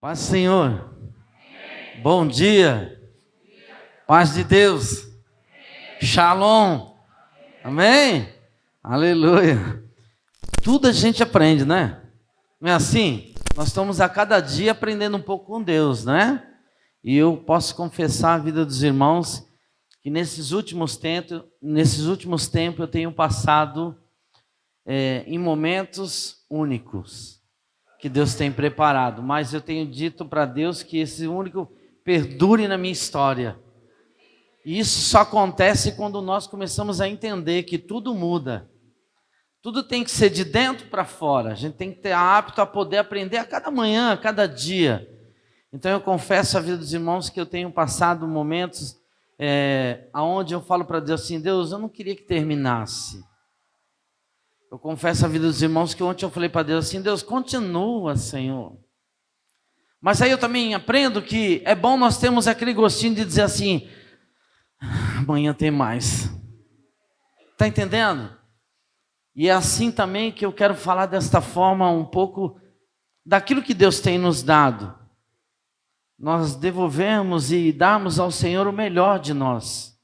Paz, Senhor. Bom dia. Paz de Deus. Shalom. Amém? Aleluia. Tudo a gente aprende, né? Não é assim? Nós estamos a cada dia aprendendo um pouco com Deus, né? E eu posso confessar a vida dos irmãos que nesses últimos tempos eu tenho passado em momentos únicos que Deus tem preparado, mas eu tenho dito para Deus que esse único perdure na minha história. E isso só acontece quando nós começamos a entender que tudo muda. Tudo tem que ser de dentro para fora. A gente tem que ter apto a poder aprender a cada manhã, a cada dia. Então eu confesso à vida dos irmãos que eu tenho passado momentos onde eu falo para Deus assim: Deus, eu não queria que terminasse. Eu confesso à vida dos irmãos que ontem eu falei para Deus assim: Deus, continua, Senhor. Mas aí eu também aprendo que é bom nós termos aquele gostinho de dizer assim: amanhã tem mais. Está entendendo? E é assim também que eu quero falar desta forma um pouco daquilo que Deus tem nos dado. Nós devolvemos e darmos ao Senhor o melhor de nós.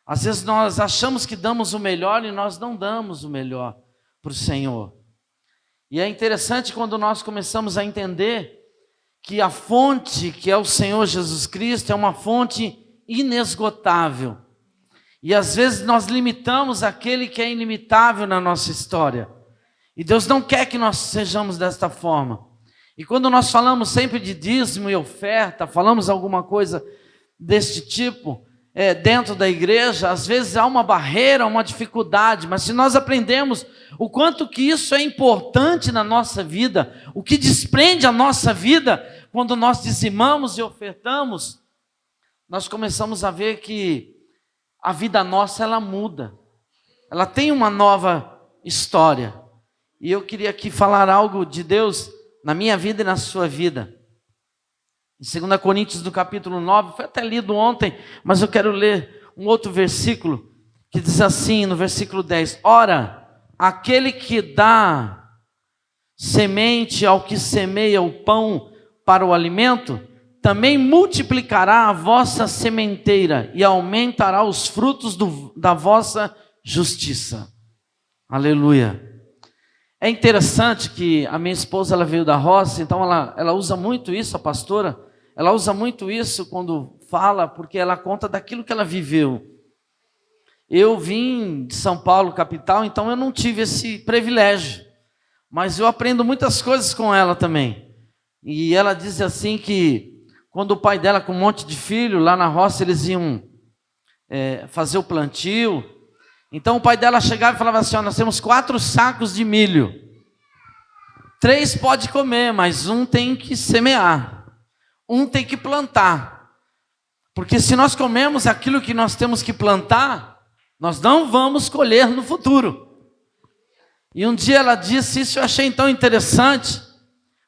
Às vezes nós achamos que damos o melhor e nós não damos o melhor para o Senhor. E é interessante quando nós começamos a entender que a fonte, que é o Senhor Jesus Cristo, é uma fonte inesgotável. E às vezes nós limitamos aquele que é ilimitável na nossa história. E Deus não quer que nós sejamos desta forma. E quando nós falamos sempre de dízimo e oferta, falamos alguma coisa deste tipo dentro da igreja, às vezes há uma barreira, uma dificuldade, mas se nós aprendemos o quanto que isso é importante na nossa vida, o que desprende a nossa vida quando nós dizimamos e ofertamos, nós começamos a ver que a vida nossa, ela muda, ela tem uma nova história. E eu queria aqui falar algo de Deus na minha vida e na sua vida. Em 2 Coríntios, do capítulo 9, foi até lido ontem, mas eu quero ler um outro versículo, que diz assim, no versículo 10, ora, aquele que dá semente ao que semeia o pão para o alimento, também multiplicará a vossa sementeira e aumentará os frutos da vossa justiça. Aleluia. É interessante que a minha esposa, ela veio da roça, então ela usa muito isso, a pastora, ela usa muito isso quando fala, porque ela conta daquilo que ela viveu. Eu vim de São Paulo, capital, então eu não tive esse privilégio, mas eu aprendo muitas coisas com ela também. E ela diz assim que quando o pai dela, com um monte de filho, lá na roça eles iam fazer o plantio, então o pai dela chegava e falava assim: nós temos 4 sacos de milho, 3 pode comer, mas um tem que semear, um tem que plantar, porque se nós comemos aquilo que nós temos que plantar, nós não vamos colher no futuro. E um dia ela disse isso, eu achei tão interessante,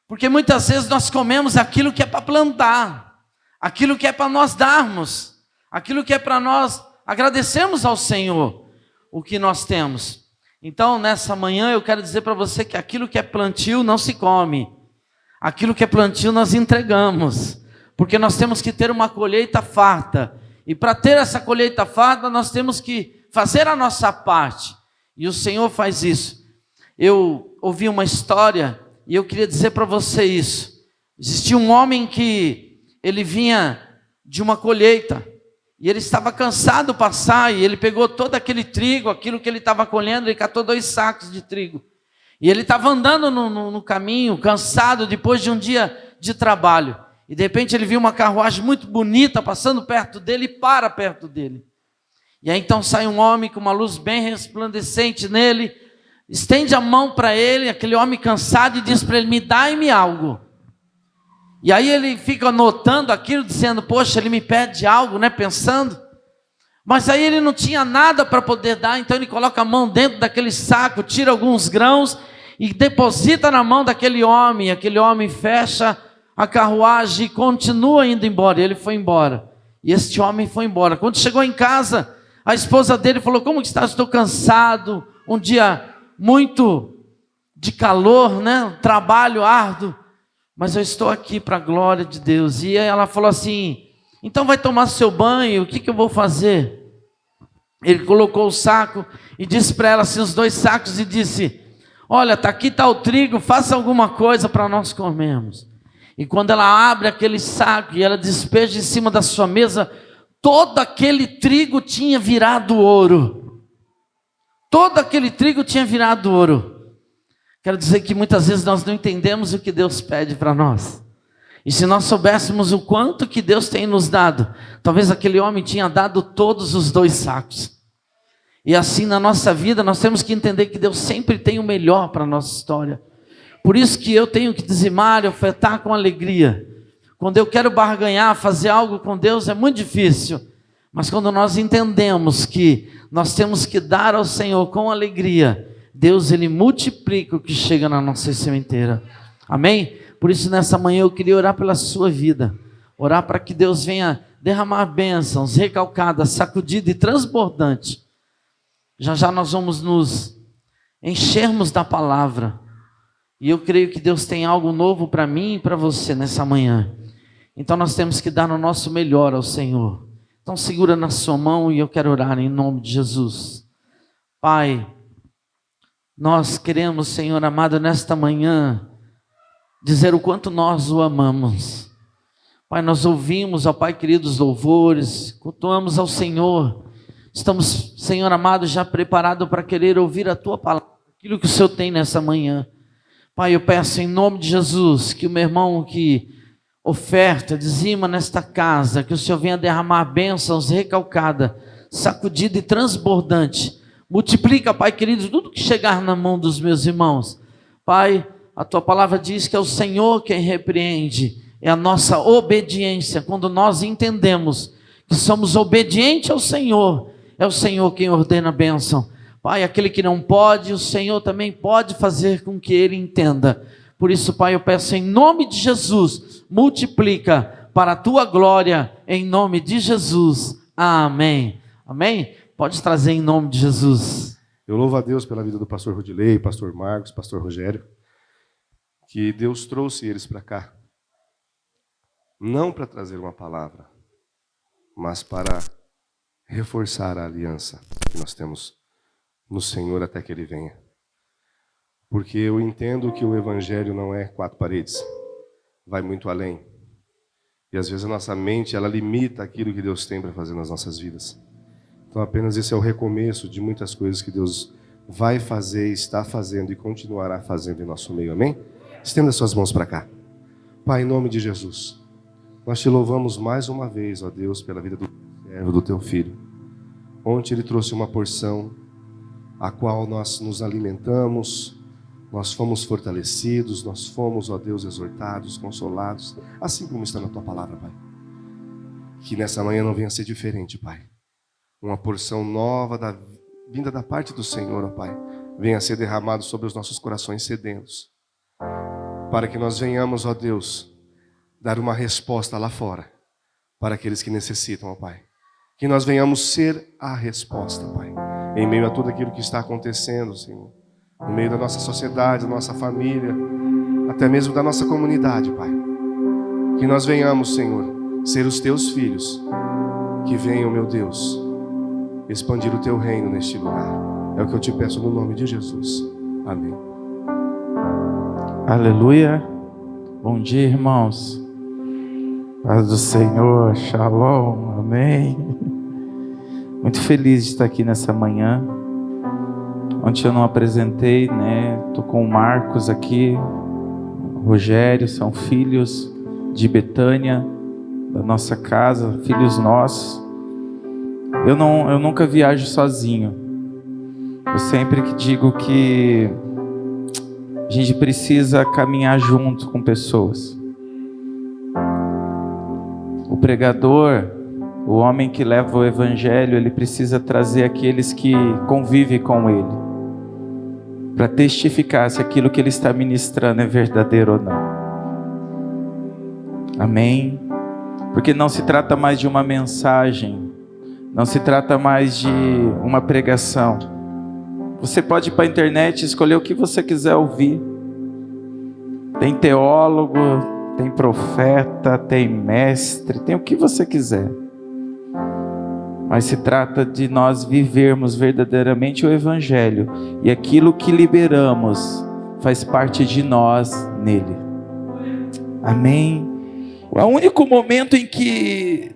porque muitas vezes nós comemos aquilo que é para plantar, aquilo que é para nós darmos, aquilo que é para nós agradecermos ao Senhor o que nós temos. Então nessa manhã eu quero dizer para você que aquilo que é plantio não se come, aquilo que é plantio nós entregamos, porque nós temos que ter uma colheita farta, e para ter essa colheita farta nós temos que fazer a nossa parte, e o Senhor faz isso. Eu ouvi uma história e eu queria dizer para você isso. Existia um homem que ele vinha de uma colheita, e ele estava cansado de passar, e ele pegou todo aquele trigo, aquilo que ele estava colhendo, ele catou 2 sacos de trigo, e ele estava andando no caminho, cansado, depois de um dia de trabalho, e de repente ele viu uma carruagem muito bonita passando perto dele, e para perto dele, e aí então sai um homem com uma luz bem resplandecente nele, estende a mão para ele, aquele homem cansado, e diz para ele: me dá-me algo. E aí ele fica anotando aquilo, dizendo: poxa, ele me pede algo, né? Pensando. Mas aí ele não tinha nada para poder dar, então ele coloca a mão dentro daquele saco, tira alguns grãos e deposita na mão daquele homem. Aquele homem fecha a carruagem e continua indo embora. E ele foi embora. E este homem foi embora. Quando chegou em casa, a esposa dele falou: como que está? Estou cansado, um dia muito de calor, né? Um trabalho árduo. mas eu estou aqui para a glória de Deus. E aí ela falou assim, então vai tomar seu banho, o que eu vou fazer? Ele colocou o saco e disse para ela assim, os 2 sacos, e disse, olha, aqui está o trigo, faça alguma coisa para nós comermos. E quando ela abre aquele saco e ela despeja em cima da sua mesa, todo aquele trigo tinha virado ouro. Todo aquele trigo tinha virado ouro. Quero dizer que muitas vezes nós não entendemos o que Deus pede para nós. E se nós soubéssemos o quanto que Deus tem nos dado, talvez aquele homem tinha dado todos os 2 sacos. E assim na nossa vida nós temos que entender que Deus sempre tem o melhor para a nossa história. Por isso que eu tenho que dizimar e ofertar com alegria. Quando eu quero barganhar, fazer algo com Deus é muito difícil. Mas quando nós entendemos que nós temos que dar ao Senhor com alegria, Deus ele multiplica o que chega na nossa sementeira. Amém? Por isso nessa manhã eu queria orar pela sua vida. Orar para que Deus venha derramar bênçãos, recalcadas, sacudidas e transbordantes. Já nós vamos nos enchermos da palavra. E eu creio que Deus tem algo novo para mim e para você nessa manhã. Então nós temos que dar o nosso melhor ao Senhor. Então segura na sua mão e eu quero orar em nome de Jesus. Pai, nós queremos, Senhor amado, nesta manhã, dizer o quanto nós o amamos. Pai, nós ouvimos, ó Pai querido, os louvores, cultuamos ao Senhor. Estamos, Senhor amado, já preparados para querer ouvir a Tua palavra, aquilo que o Senhor tem nessa manhã. Pai, eu peço em nome de Jesus que o meu irmão que oferta, dizima nesta casa, que o Senhor venha derramar bênçãos recalcada, sacudida e transbordante. Multiplica, Pai querido, tudo que chegar na mão dos meus irmãos. Pai, a Tua palavra diz que é o Senhor quem repreende, é a nossa obediência. Quando nós entendemos que somos obedientes ao Senhor, é o Senhor quem ordena a bênção. Pai, aquele que não pode, o Senhor também pode fazer com que ele entenda. Por isso, Pai, eu peço em nome de Jesus, multiplica para a Tua glória, em nome de Jesus. Amém. Amém? Pode trazer em nome de Jesus. Eu louvo a Deus pela vida do pastor Rodilei, pastor Marcos, pastor Rogério, que Deus trouxe eles para cá, não para trazer uma palavra, mas para reforçar a aliança que nós temos no Senhor até que Ele venha. Porque eu entendo que o Evangelho não é 4 paredes, vai muito além. E às vezes a nossa mente, ela limita aquilo que Deus tem para fazer nas nossas vidas. Então apenas esse é o recomeço de muitas coisas que Deus vai fazer, está fazendo e continuará fazendo em nosso meio. Amém? Estenda suas mãos para cá. Pai, em nome de Jesus, nós Te louvamos mais uma vez, ó Deus, pela vida do servo, do Teu Filho. Ontem Ele trouxe uma porção a qual nós nos alimentamos, nós fomos fortalecidos, nós fomos, ó Deus, exortados, consolados, assim como está na Tua palavra, Pai. Que nessa manhã não venha a ser diferente, Pai. Uma porção nova vinda da parte do Senhor, ó Pai, venha a ser derramado sobre os nossos corações sedentos, para que nós venhamos, ó Deus, dar uma resposta lá fora, para aqueles que necessitam, ó Pai. Que nós venhamos ser a resposta, Pai, em meio a tudo aquilo que está acontecendo, Senhor, no meio da nossa sociedade, da nossa família, até mesmo da nossa comunidade, Pai. Que nós venhamos, Senhor, ser os Teus filhos, que venham, meu Deus, expandir o Teu reino neste lugar. É o que eu Te peço no nome de Jesus. Amém. Aleluia. Bom dia, irmãos. Paz do Senhor, shalom, amém. Muito feliz de estar aqui nessa manhã. Ontem eu não apresentei, né? Estou com o Marcos aqui, o Rogério, são filhos de Betânia, da nossa casa, filhos nossos. Eu nunca viajo sozinho. Eu sempre que digo que a gente precisa caminhar junto com pessoas. O pregador, o homem que leva o evangelho, ele precisa trazer aqueles que convivem com ele, para testificar se aquilo que ele está ministrando é verdadeiro ou não. Amém? Porque não se trata mais de uma mensagem, não se trata mais de uma pregação. Você pode ir para a internet e escolher o que você quiser ouvir. Tem teólogo, tem profeta, tem mestre, tem o que você quiser. Mas se trata de nós vivermos verdadeiramente o Evangelho, e aquilo que liberamos faz parte de nós nele. Amém? O único momento em que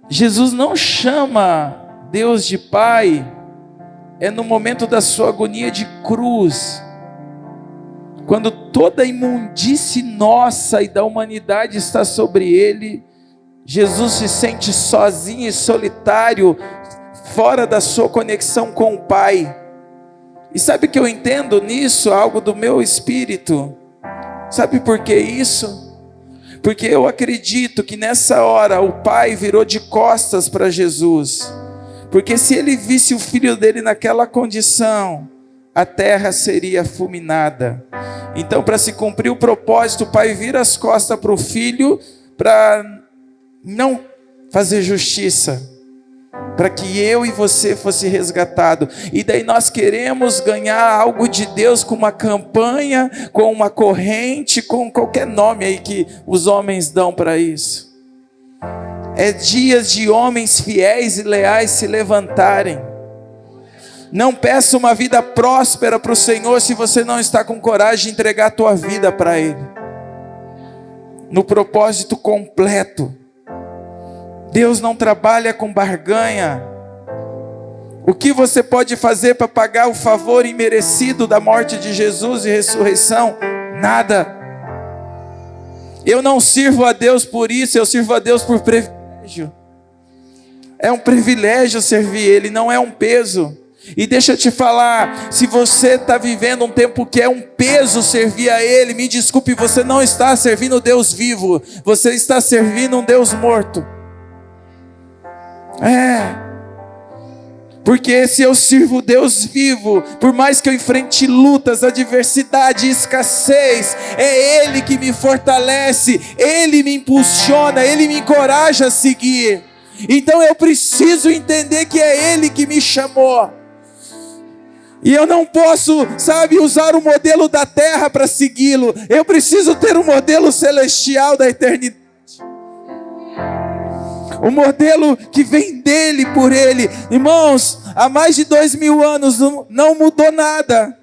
Jesus não chama Deus de Pai é no momento da sua agonia de cruz, quando toda a imundície nossa e da humanidade está sobre ele. Jesus se sente sozinho e solitário, fora da sua conexão com o Pai. E sabe que eu entendo nisso algo do meu espírito? Sabe por que isso? Porque eu acredito que nessa hora o Pai virou de costas para Jesus. Porque se ele visse o filho dele naquela condição, a terra seria fulminada. Então, para se cumprir o propósito, o Pai vira as costas para o filho, para não fazer justiça, para que eu e você fosse resgatado. E daí nós queremos ganhar algo de Deus com uma campanha, com uma corrente, com qualquer nome aí que os homens dão para isso. É dias de homens fiéis e leais se levantarem. Não peça uma vida próspera para o Senhor se você não está com coragem de entregar a tua vida para Ele, no propósito completo. Deus não trabalha com barganha. O que você pode fazer para pagar o favor imerecido da morte de Jesus e ressurreição? Nada. Eu não sirvo a Deus por isso, eu sirvo a Deus por privilégio. É um privilégio servir Ele, não é um peso. E deixa eu te falar, se você está vivendo um tempo que é um peso servir a Ele, me desculpe, você não está servindo o Deus vivo, você está servindo um Deus morto. Porque se eu sirvo Deus vivo, por mais que eu enfrente lutas, adversidade, escassez, é Ele que me fortalece, Ele me impulsiona, Ele me encoraja a seguir. Então eu preciso entender que é Ele que me chamou. E eu não posso, usar o modelo da terra para segui-lo. Eu preciso ter um modelo celestial da eternidade. O modelo que vem dele, por ele. Irmãos, há mais de 2000 anos não mudou nada.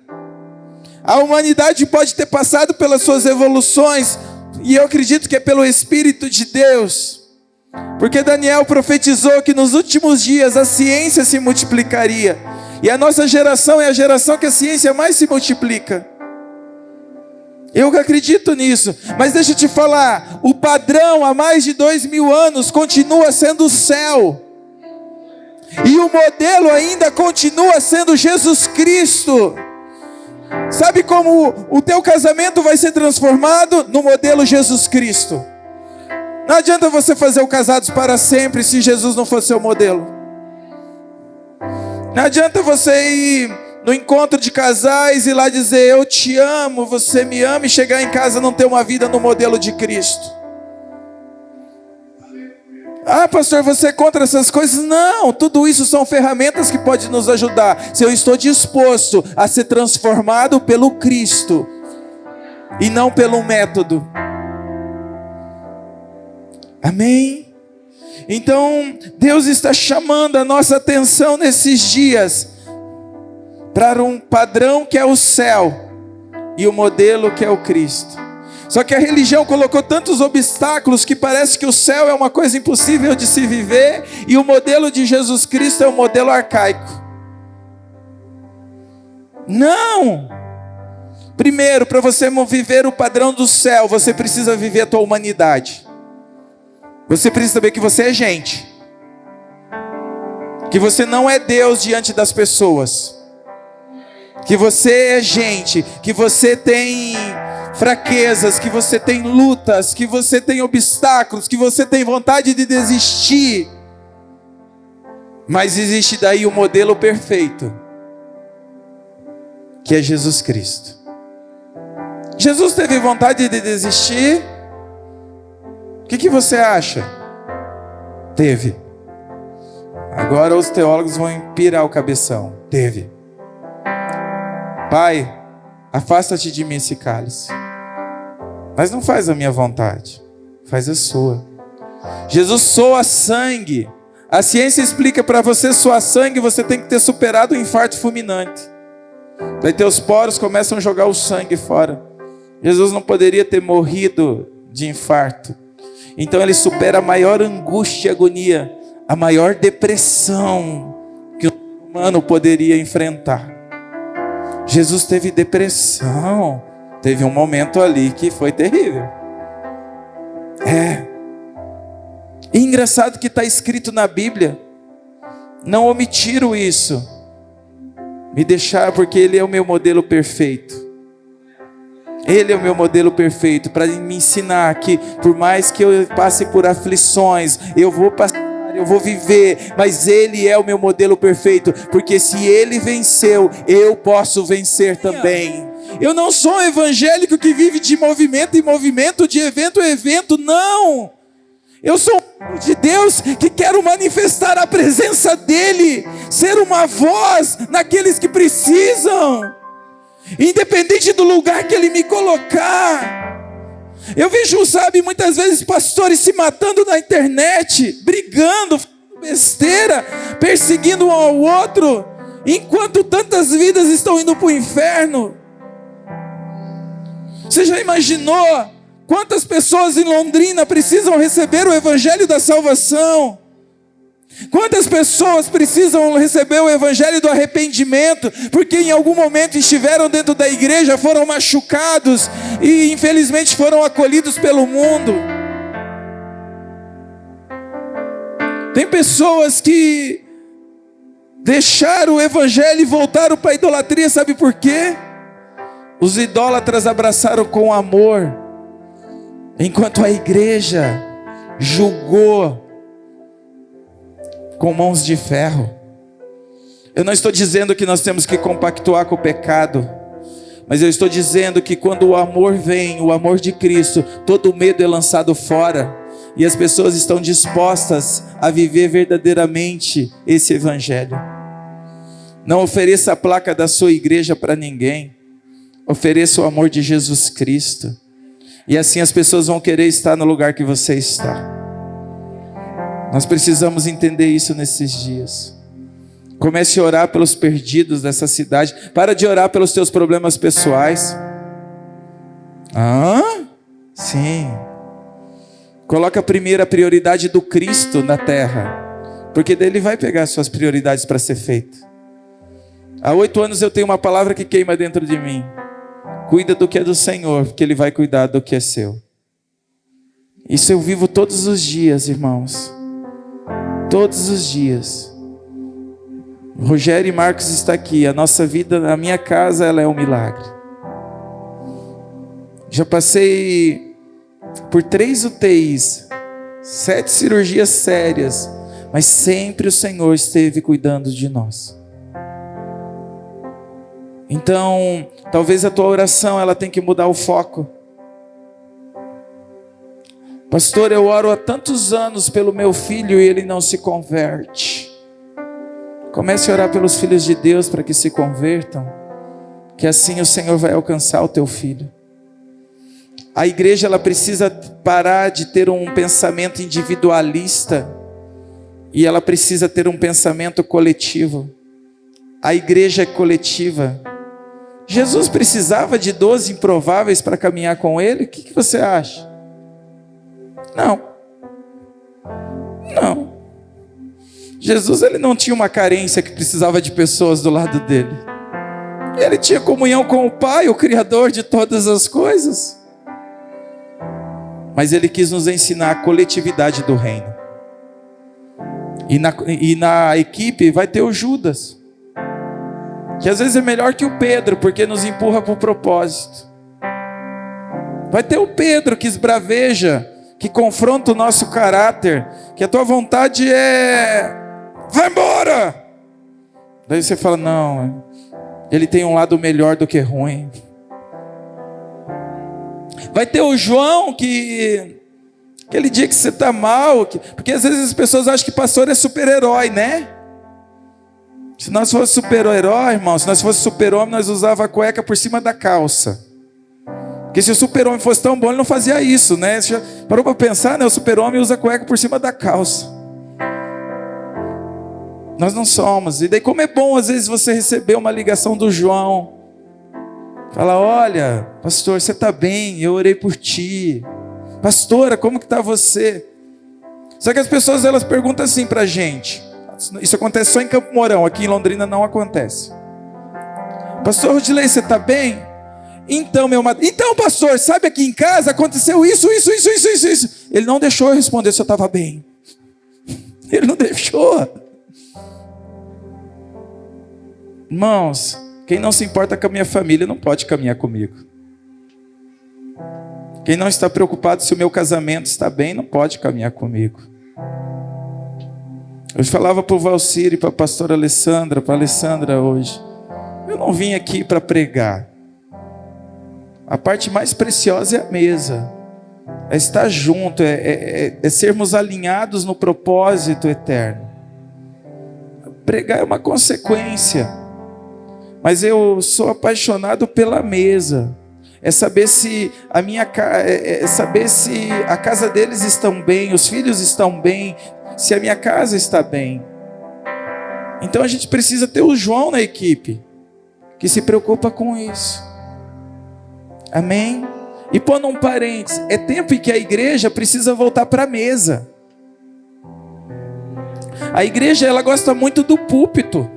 A humanidade pode ter passado pelas suas evoluções, e eu acredito que é pelo Espírito de Deus. Porque Daniel profetizou que nos últimos dias a ciência se multiplicaria. E a nossa geração é a geração que a ciência mais se multiplica. Eu acredito nisso. Mas deixa eu te falar, o padrão há mais de 2000 anos continua sendo o céu. E o modelo ainda continua sendo Jesus Cristo. Sabe como o teu casamento vai ser transformado? No modelo Jesus Cristo. Não adianta você fazer o casados para sempre se Jesus não for seu modelo. Não adianta você ir no encontro de casais e lá dizer eu te amo, você me ama, e chegar em casa não ter uma vida no modelo de Cristo. Ah, pastor, você é contra essas coisas? Não, tudo isso são ferramentas que podem nos ajudar. Se eu estou disposto a ser transformado pelo Cristo e não pelo método. Amém? Então, Deus está chamando a nossa atenção nesses dias para um padrão que é o céu e o modelo que é o Cristo. Só que a religião colocou tantos obstáculos que parece que o céu é uma coisa impossível de se viver e o modelo de Jesus Cristo é um modelo arcaico. Não! Primeiro, para você viver o padrão do céu, você precisa viver a tua humanidade. Você precisa saber que você é gente. Que você não é Deus diante das pessoas. Que você é gente. Que você tem fraquezas. Que você tem lutas. Que você tem obstáculos. Que você tem vontade de desistir. Mas existe daí o modelo perfeito. Que é Jesus Cristo. Jesus teve vontade de desistir? O que você acha? Teve. Agora os teólogos vão empirar o cabeção. Teve. Pai, afasta-te de mim esse cálice. Mas não faz a minha vontade, faz a sua. Jesus soa sangue. A ciência explica para você soar sangue, você tem que ter superado um infarto fulminante. Daí teus poros começam a jogar o sangue fora. Jesus não poderia ter morrido de infarto. Então ele supera a maior angústia e agonia, a maior depressão que o ser humano poderia enfrentar. Jesus teve depressão. Teve um momento ali que foi terrível. E engraçado que está escrito na Bíblia. Não omitiram isso. Me deixar, porque Ele é o meu modelo perfeito. Ele é o meu modelo perfeito para me ensinar que por mais que eu passe por aflições, eu vou passar, eu vou viver, mas Ele é o meu modelo perfeito, porque se Ele venceu, eu posso vencer também. Eu não sou um evangélico que vive de movimento em movimento, de evento em evento, não. Eu sou um filho de Deus que quero manifestar a presença dEle, ser uma voz naqueles que precisam. Independente do lugar que Ele me colocar. Eu vejo, sabe, muitas vezes pastores se matando na internet, brigando, falando besteira, perseguindo um ao outro, enquanto tantas vidas estão indo para o inferno. Você já imaginou quantas pessoas em Londrina precisam receber o evangelho da salvação? Quantas pessoas precisam receber o evangelho do arrependimento, porque em algum momento estiveram dentro da igreja, foram machucados e infelizmente foram acolhidos pelo mundo. Tem pessoas que deixaram o evangelho e voltaram para a idolatria, sabe por quê? Os idólatras abraçaram com amor, enquanto a igreja julgou com mãos de ferro. Eu não estou dizendo que nós temos que compactuar com o pecado, mas eu estou dizendo que quando o amor vem, o amor de Cristo, todo medo é lançado fora, e as pessoas estão dispostas a viver verdadeiramente esse evangelho. Não ofereça a placa da sua igreja para ninguém, ofereça o amor de Jesus Cristo, e assim as pessoas vão querer estar no lugar que você está. Nós precisamos entender isso nesses dias. Comece a orar pelos perdidos dessa cidade. Para de orar pelos teus problemas pessoais. Sim. Coloca primeiro a prioridade do Cristo na terra, porque dele vai pegar suas prioridades para ser feito. Há 8 anos eu tenho uma palavra que queima dentro de mim. Cuida do que é do Senhor, porque Ele vai cuidar do que é seu. Isso eu vivo todos os dias, irmãos. Todos os dias. Rogério e Marcos está aqui. A nossa vida, a minha casa, ela é um milagre. Já passei por 3 UTIs, 7 cirurgias sérias, mas sempre o Senhor esteve cuidando de nós. Então, talvez a tua oração ela tem que mudar o foco. Pastor, eu oro há tantos anos pelo meu filho e ele não se converte. Comece a orar pelos filhos de Deus para que se convertam, que assim o Senhor vai alcançar o teu filho. A igreja ela precisa parar de ter um pensamento individualista e ela precisa ter um pensamento coletivo. A igreja é coletiva. Jesus precisava de 12 improváveis para caminhar com ele? O que você acha? Não. Jesus ele não tinha uma carência que precisava de pessoas do lado dele. Ele tinha comunhão com o Pai, o Criador de todas as coisas. Mas ele quis nos ensinar a coletividade do reino. E na equipe vai ter o Judas, que às vezes é melhor que o Pedro, porque nos empurra para o propósito. Vai ter o Pedro que esbraveja, que confronta o nosso caráter, que a tua vontade é: vai embora! Daí você fala: não, ele tem um lado melhor do que ruim. Vai ter o João que aquele dia que você está mal, porque às vezes as pessoas acham que pastor é super-herói, né? Se nós fosse super-herói, irmão, se nós fosse super-homem, nós usava a cueca por cima da calça. Porque se o super-homem fosse tão bom, ele não fazia isso, né? Você já parou para pensar, né? O super-homem usa cueca por cima da calça. Nós não somos. E daí como é bom às vezes você receber uma ligação do João. Fala, olha, pastor, você está bem? Eu orei por ti. Pastora, como que está você? Só que as pessoas elas perguntam assim para a gente. Isso acontece só em Campo Mourão, aqui em Londrina não acontece. Pastor Rudilei, você está bem? Então, então, pastor, sabe aqui em casa aconteceu isso. Ele não deixou eu responder se eu estava bem. Ele não deixou. Irmãos, quem não se importa com a minha família não pode caminhar comigo. Quem não está preocupado se o meu casamento está bem não pode caminhar comigo. Eu falava para o Valcir e para a pastora Alessandra, para a Alessandra hoje, eu não vim aqui para pregar. A parte mais preciosa é a mesa, é estar junto, é sermos alinhados no propósito eterno. Pregar é uma consequência, mas eu sou apaixonado pela mesa. É saber se saber se a casa deles estão bem, os filhos estão bem, se a minha casa está bem. Então a gente precisa ter o João na equipe, que se preocupa com isso. Amém? E pondo um parênteses, é tempo em que a igreja precisa voltar para a mesa. A igreja ela gosta muito do púlpito.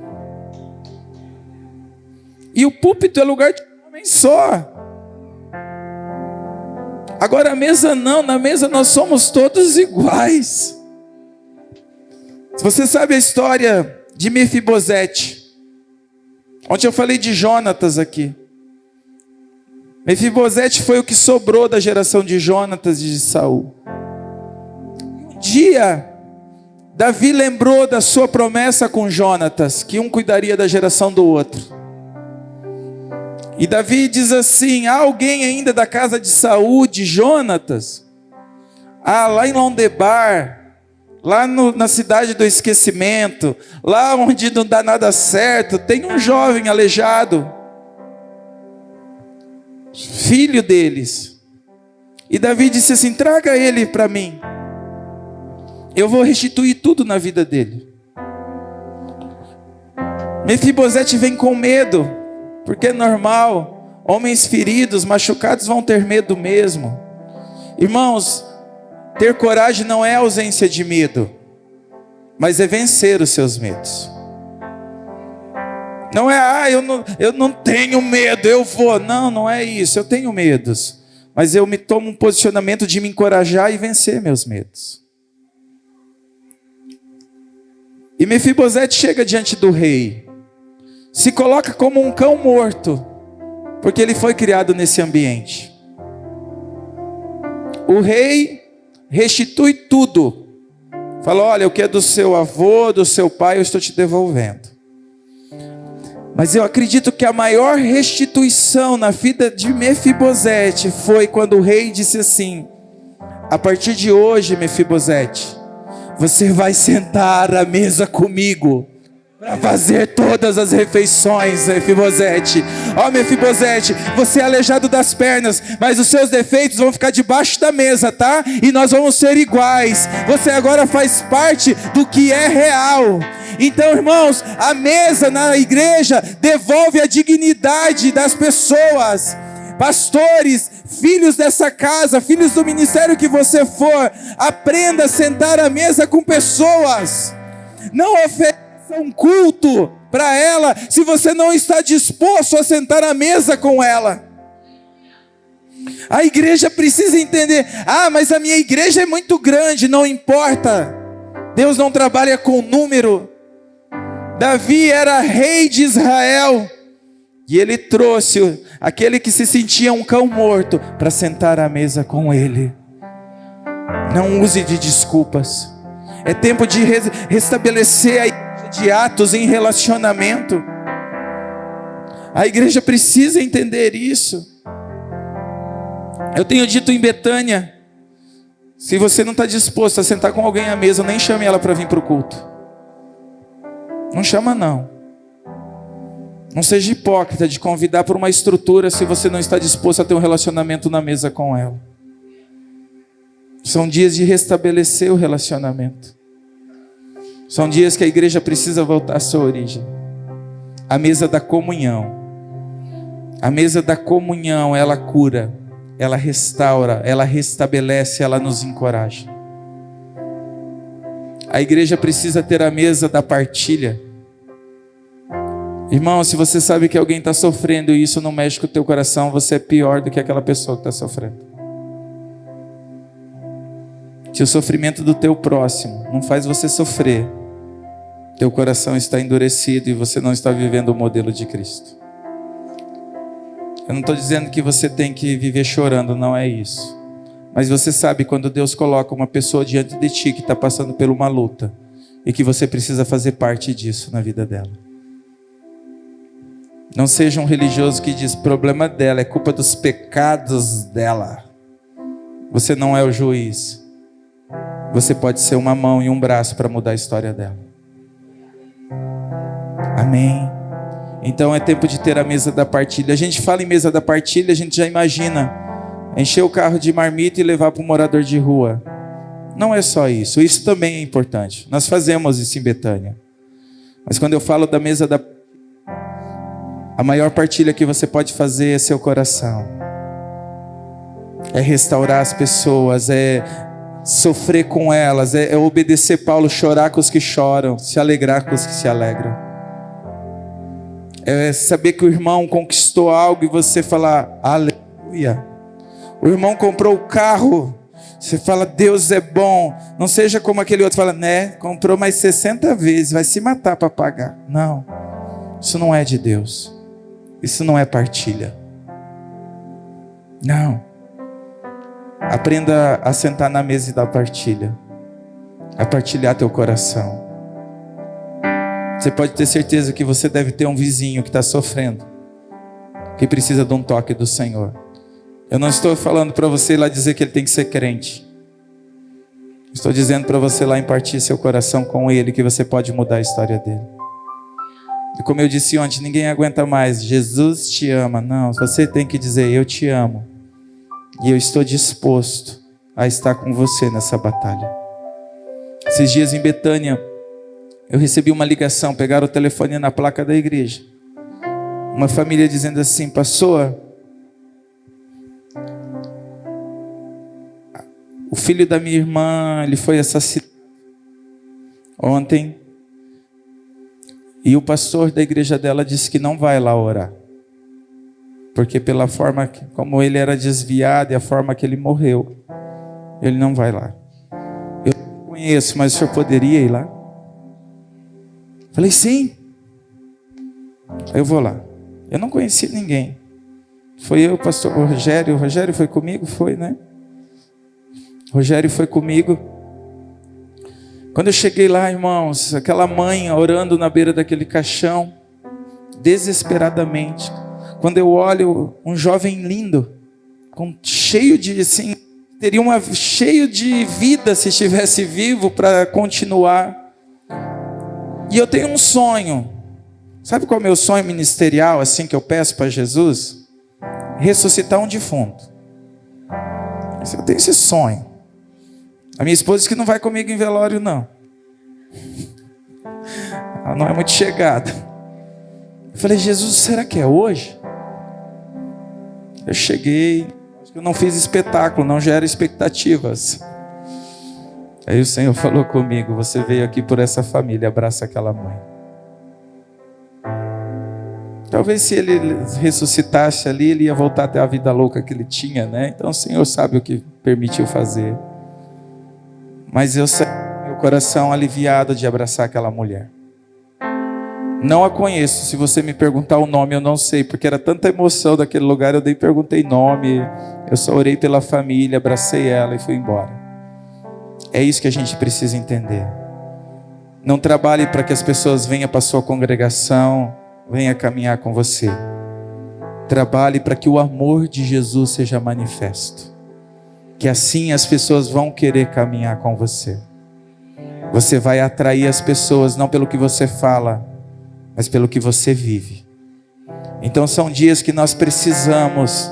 E o púlpito é lugar de um homem só. Agora a mesa não, na mesa nós somos todos iguais. Você sabe a história de Mefibosete? Ontem eu falei de Jonatas aqui. Mefibosete foi o que sobrou da geração de Jonatas e de Saul. Um dia, Davi lembrou da sua promessa com Jonatas, que um cuidaria da geração do outro. E Davi diz assim: há alguém ainda da casa de Saul, de Jonatas? Lá em Londebar, lá na cidade do esquecimento, lá onde não dá nada certo, tem um jovem aleijado, filho deles. E Davi disse assim: traga ele para mim, eu vou restituir tudo na vida dele. Mefibosete vem com medo, porque é normal, homens feridos, machucados vão ter medo mesmo. Irmãos, ter coragem não é ausência de medo, mas é vencer os seus medos. Não é, eu não tenho medo, eu vou. Não é isso, eu tenho medos, mas eu me tomo um posicionamento de me encorajar e vencer meus medos. E Mefibosete chega diante do rei, se coloca como um cão morto, porque ele foi criado nesse ambiente. O rei restitui tudo, fala: olha, o que é do seu avô, do seu pai, eu estou te devolvendo. Mas eu acredito que a maior restituição na vida de Mefibosete foi quando o rei disse assim: a partir de hoje, Mefibosete, você vai sentar à mesa comigo para fazer todas as refeições, Mefibosete. Mefibosete, você é aleijado das pernas, mas os seus defeitos vão ficar debaixo da mesa, tá? E nós vamos ser iguais. Você agora faz parte do que é real. Então, irmãos, a mesa na igreja devolve a dignidade das pessoas. Pastores, filhos dessa casa, filhos do ministério que você for, aprenda a sentar à mesa com pessoas. Não ofereça um culto para ela se você não está disposto a sentar à mesa com ela. A igreja precisa entender: mas a minha igreja é muito grande. Não importa, Deus não trabalha com número. Davi era rei de Israel, e ele trouxe aquele que se sentia um cão morto para sentar à mesa com ele. Não use de desculpas. É tempo de restabelecer a igreja de Atos em relacionamento. A igreja precisa entender isso. Eu tenho dito em Betânia: se você não está disposto a sentar com alguém à mesa, nem chame ela para vir para o culto. Não chama não. Não seja hipócrita de convidar para uma estrutura se você não está disposto a ter um relacionamento na mesa com ela. São dias de restabelecer o relacionamento. São dias que a igreja precisa voltar à sua origem. A mesa da comunhão. A mesa da comunhão, ela cura, ela restaura, ela restabelece, ela nos encoraja. A igreja precisa ter a mesa da partilha. Irmão, se você sabe que alguém está sofrendo e isso não mexe com o teu coração, você é pior do que aquela pessoa que está sofrendo. Se o sofrimento do teu próximo não faz você sofrer, teu coração está endurecido e você não está vivendo o modelo de Cristo. Eu não estou dizendo que você tem que viver chorando, não é isso. Mas você sabe quando Deus coloca uma pessoa diante de ti que está passando por uma luta e que você precisa fazer parte disso na vida dela. Não seja um religioso que diz, problema dela, é culpa dos pecados dela. Você não é o juiz. Você pode ser uma mão e um braço para mudar a história dela. Amém. Então é tempo de ter a mesa da partilha. A gente fala em mesa da partilha, a gente já imagina encher o carro de marmita e levar para um morador de rua. Não é só isso. Isso também é importante. Nós fazemos isso em Betânia. Mas quando eu falo da mesa da a maior partilha que você pode fazer é seu coração. É restaurar as pessoas, é sofrer com elas, é obedecer Paulo, chorar com os que choram, se alegrar com os que se alegram. É saber que o irmão conquistou algo e você falar, aleluia. O irmão comprou o carro, você fala, Deus é bom. Não seja como aquele outro, fala, né, comprou mais 60 vezes, vai se matar para pagar. Não, isso não é de Deus. Isso não é partilha. Não. Aprenda a sentar na mesa e dar partilha. A partilhar teu coração. Você pode ter certeza que você deve ter um vizinho que está sofrendo, que precisa de um toque do Senhor. Eu não estou falando para você ir lá dizer que ele tem que ser crente. Estou dizendo para você lá impartir seu coração com ele, que você pode mudar a história dele. E como eu disse ontem, ninguém aguenta mais. Jesus te ama. Não, você tem que dizer, eu te amo. E eu estou disposto a estar com você nessa batalha. Esses dias em Betânia, eu recebi uma ligação, pegaram o telefone na placa da igreja. Uma família dizendo assim, pastor, o filho da minha irmã, ele foi assassinado ontem. E o pastor da igreja dela disse que não vai lá orar. Porque pela forma como ele era desviado e a forma que ele morreu, ele não vai lá. Eu não conheço, mas o senhor poderia ir lá? Falei, sim. Eu vou lá. Eu não conheci ninguém. Foi eu, o pastor Rogério. O Rogério foi comigo? Foi, né? O Rogério foi comigo. Quando eu cheguei lá, irmãos, aquela mãe orando na beira daquele caixão, desesperadamente. Quando eu olho um jovem lindo, cheio de, assim, cheio de vida se estivesse vivo para continuar. E eu tenho um sonho. Sabe qual é o meu sonho ministerial, assim, que eu peço para Jesus? Ressuscitar um defunto. Eu tenho esse sonho. A minha esposa disse que não vai comigo em velório, não. Ela não é muito chegada. Eu falei, Jesus, será que é hoje? Eu cheguei, acho que eu não fiz espetáculo, não gera expectativas. Aí o Senhor falou comigo, você veio aqui por essa família, abraça aquela mãe. Talvez se ele ressuscitasse ali, ele ia voltar até a vida louca que ele tinha, né? Então o Senhor sabe o que permitiu fazer. Mas eu saí com meu coração aliviado de abraçar aquela mulher. Não a conheço, se você me perguntar o nome eu não sei, porque era tanta emoção daquele lugar, eu nem perguntei nome, eu só orei pela família, abracei ela e fui embora. É isso que a gente precisa entender. Não trabalhe para que as pessoas venham para a sua congregação, venham caminhar com você. Trabalhe para que o amor de Jesus seja manifesto. Que assim as pessoas vão querer caminhar com você. Você vai atrair as pessoas não pelo que você fala, mas pelo que você vive. Então são dias que nós precisamos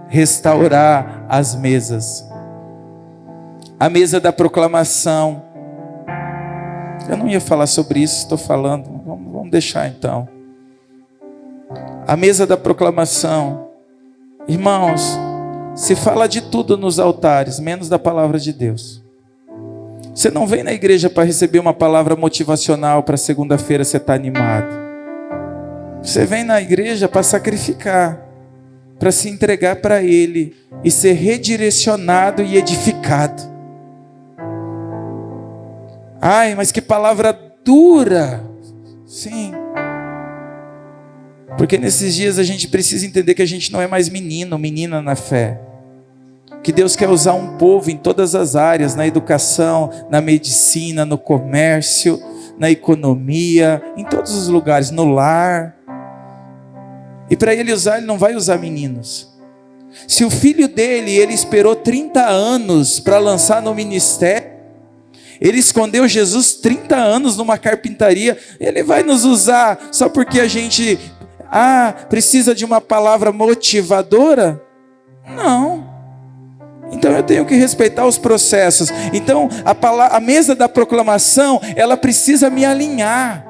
restaurar as mesas. A mesa da proclamação. Eu não ia falar sobre isso, estou falando. Vamos deixar então. A mesa da proclamação. Irmãos, se fala de tudo nos altares, menos da palavra de Deus. Você não vem na igreja para receber uma palavra motivacional para segunda-feira você estar animado. Você vem na igreja para sacrificar, para se entregar para Ele e ser redirecionado e edificado. Ai, mas que palavra dura! Sim. Porque nesses dias a gente precisa entender que a gente não é mais menino, menina na fé. Que Deus quer usar um povo em todas as áreas, na educação, na medicina, no comércio, na economia, em todos os lugares, no lar. E para Ele usar, Ele não vai usar meninos. Se o filho dele, ele esperou 30 anos para lançar no ministério, ele escondeu Jesus 30 anos numa carpintaria, Ele vai nos usar só porque a gente precisa de uma palavra motivadora? Não. Então eu tenho que respeitar os processos. Então a mesa da proclamação, ela precisa me alinhar.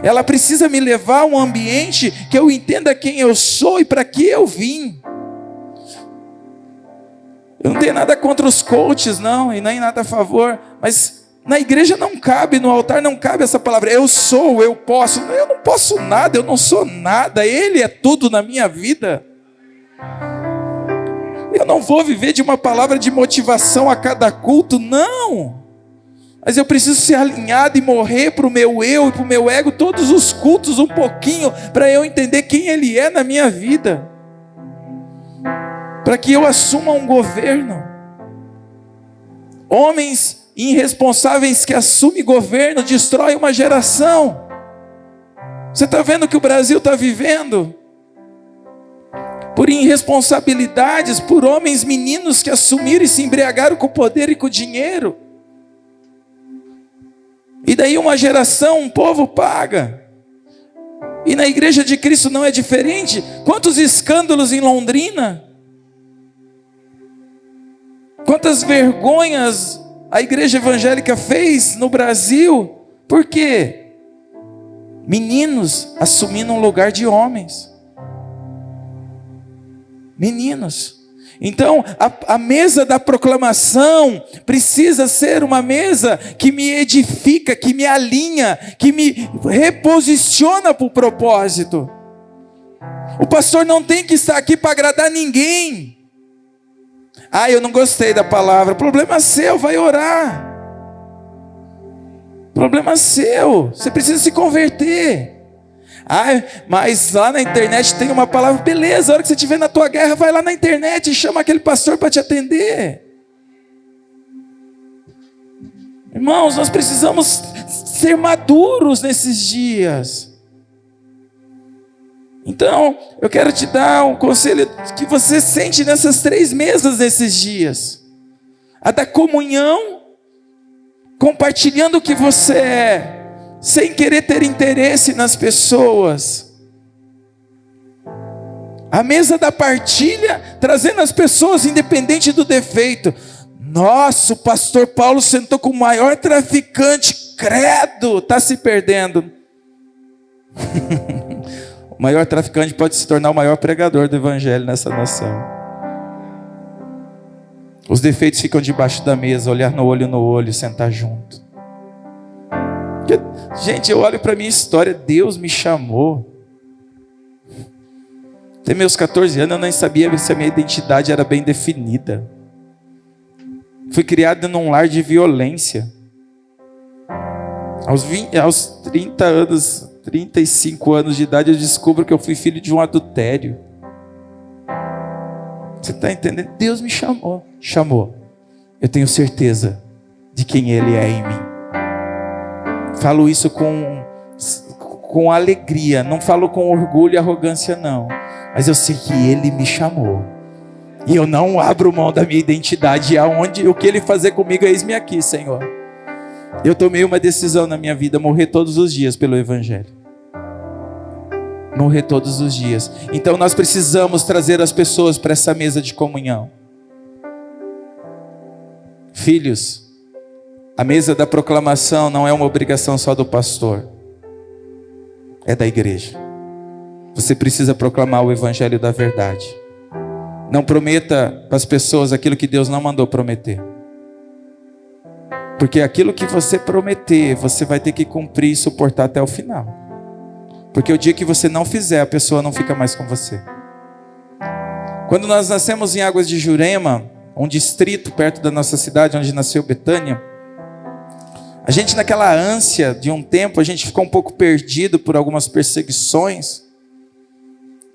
Ela precisa me levar a um ambiente que eu entenda quem eu sou e para que eu vim. Eu não tenho nada contra os coaches, não, e nem nada a favor, mas na igreja não cabe, no altar não cabe essa palavra, eu sou, eu posso. Eu não posso nada, eu não sou nada, Ele é tudo na minha vida. Eu não vou viver de uma palavra de motivação a cada culto, não. Mas eu preciso ser alinhado e morrer para o meu eu e para o meu ego todos os cultos um pouquinho, para eu entender quem Ele é na minha vida. Para que eu assuma um governo. Homens irresponsáveis que assumem governo destroem uma geração. Você está vendo o que o Brasil está vivendo? Por irresponsabilidades, por homens meninos que assumiram e se embriagaram com o poder e com o dinheiro. E daí uma geração, um povo paga. E na igreja de Cristo não é diferente. Quantos escândalos em Londrina? Quantas vergonhas a igreja evangélica fez no Brasil? Por quê? Meninos assumindo um lugar de homens. Meninos. Então, a mesa da proclamação precisa ser uma mesa que me edifica, que me alinha, que me reposiciona para o propósito. O pastor não tem que estar aqui para agradar ninguém. Eu não gostei da palavra. Problema seu, vai orar. Problema seu. Você precisa se converter. Mas lá na internet tem uma palavra. Beleza, a hora que você estiver na tua guerra, vai lá na internet e chama aquele pastor para te atender. Irmãos, nós precisamos ser maduros nesses dias. Então, eu quero te dar um conselho que você sente nessas 3 mesas nesses dias. A da comunhão, compartilhando o que você é, sem querer ter interesse nas pessoas. A mesa da partilha, trazendo as pessoas independente do defeito. Nossa, o pastor Paulo sentou com o maior traficante, credo, está se perdendo. O maior traficante pode se tornar o maior pregador do evangelho nessa nação. Os defeitos ficam debaixo da mesa, olhar no olho, sentar junto. Gente, eu olho para a minha história, Deus me chamou. Até meus 14 anos eu nem sabia se a minha identidade era bem definida. Fui criado num lar de violência. Aos 30 anos, 35 anos de idade, eu descubro que eu fui filho de um adultério. Você está entendendo? Deus me chamou. Eu tenho certeza de quem Ele é em mim. Falo isso com alegria, não falo com orgulho e arrogância não. Mas eu sei que Ele me chamou. E eu não abro mão da minha identidade. O que Ele fazer comigo, eis-me aqui, Senhor. Eu tomei uma decisão na minha vida, morrer todos os dias pelo Evangelho. morrer todos os dias. Então nós precisamos trazer as pessoas para essa mesa de comunhão. Filhos, a mesa da proclamação não é uma obrigação só do pastor, é da igreja. Você precisa proclamar o evangelho da verdade. Não prometa para as pessoas aquilo que Deus não mandou prometer. Porque aquilo que você prometer, você vai ter que cumprir e suportar até o final. Porque o dia que você não fizer, a pessoa não fica mais com você. Quando nós nascemos em Águas de Jurema, um distrito perto da nossa cidade, onde nasceu Betânia, a gente naquela ânsia de um tempo, a gente ficou um pouco perdido por algumas perseguições.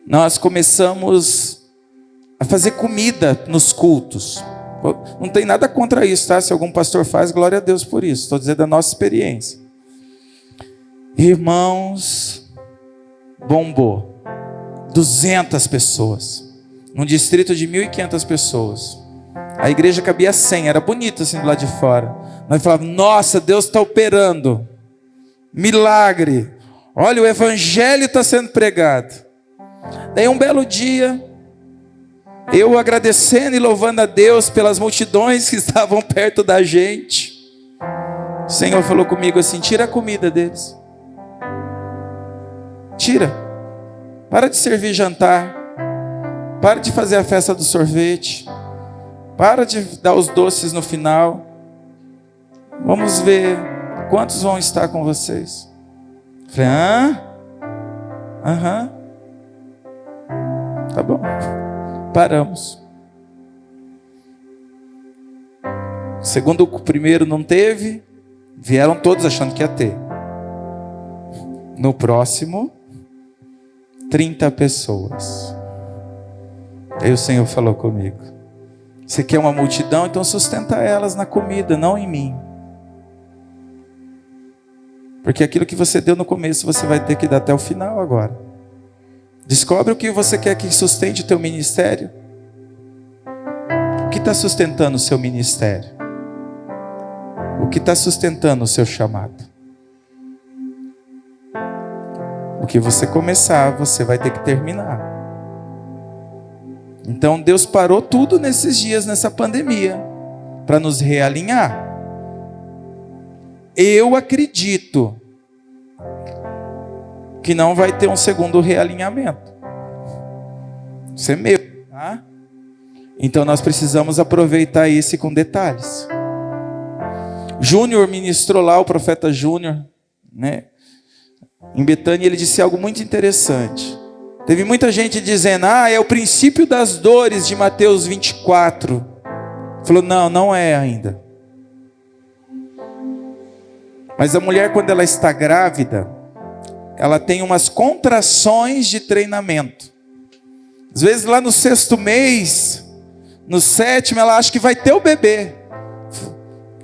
Nós começamos a fazer comida nos cultos. Não tem nada contra isso, tá? Se algum pastor faz, glória a Deus por isso. Estou dizendo da nossa experiência. Irmãos, bombou. 200 pessoas. Num distrito de 1.500 pessoas. A igreja cabia 100, era bonito assim do lado de fora. Nós falávamos, nossa, Deus está operando. Milagre. Olha, o evangelho está sendo pregado. Daí um belo dia, eu agradecendo e louvando a Deus pelas multidões que estavam perto da gente. O Senhor falou comigo assim, tira a comida deles. Tira. Para de servir jantar. Para de fazer a festa do sorvete. Para de dar os doces no final. Vamos ver quantos vão estar com vocês. Falei, aham. Tá bom. Paramos. Segundo o primeiro não teve, vieram todos achando que ia ter. No próximo, 30 pessoas. Aí o Senhor falou comigo, você quer uma multidão? Então sustenta elas na comida, não em mim. Porque aquilo que você deu no começo, você vai ter que dar até o final agora. Descobre o que você quer que sustente o teu ministério. O que está sustentando o seu ministério? O que está sustentando o seu chamado? O que você começar, você vai ter que terminar. Então Deus parou tudo nesses dias, nessa pandemia, para nos realinhar. Eu acredito que não vai ter um segundo realinhamento. Isso é meu, tá? Então nós precisamos aproveitar isso com detalhes. Júnior ministrou lá, o profeta Júnior, né? Em Betânia, ele disse algo muito interessante. Teve muita gente dizendo, é o princípio das dores de Mateus 24. Falou, não é ainda. Mas a mulher, quando ela está grávida, ela tem umas contrações de treinamento. Às vezes lá no 6º mês, no 7º, ela acha que vai ter o bebê.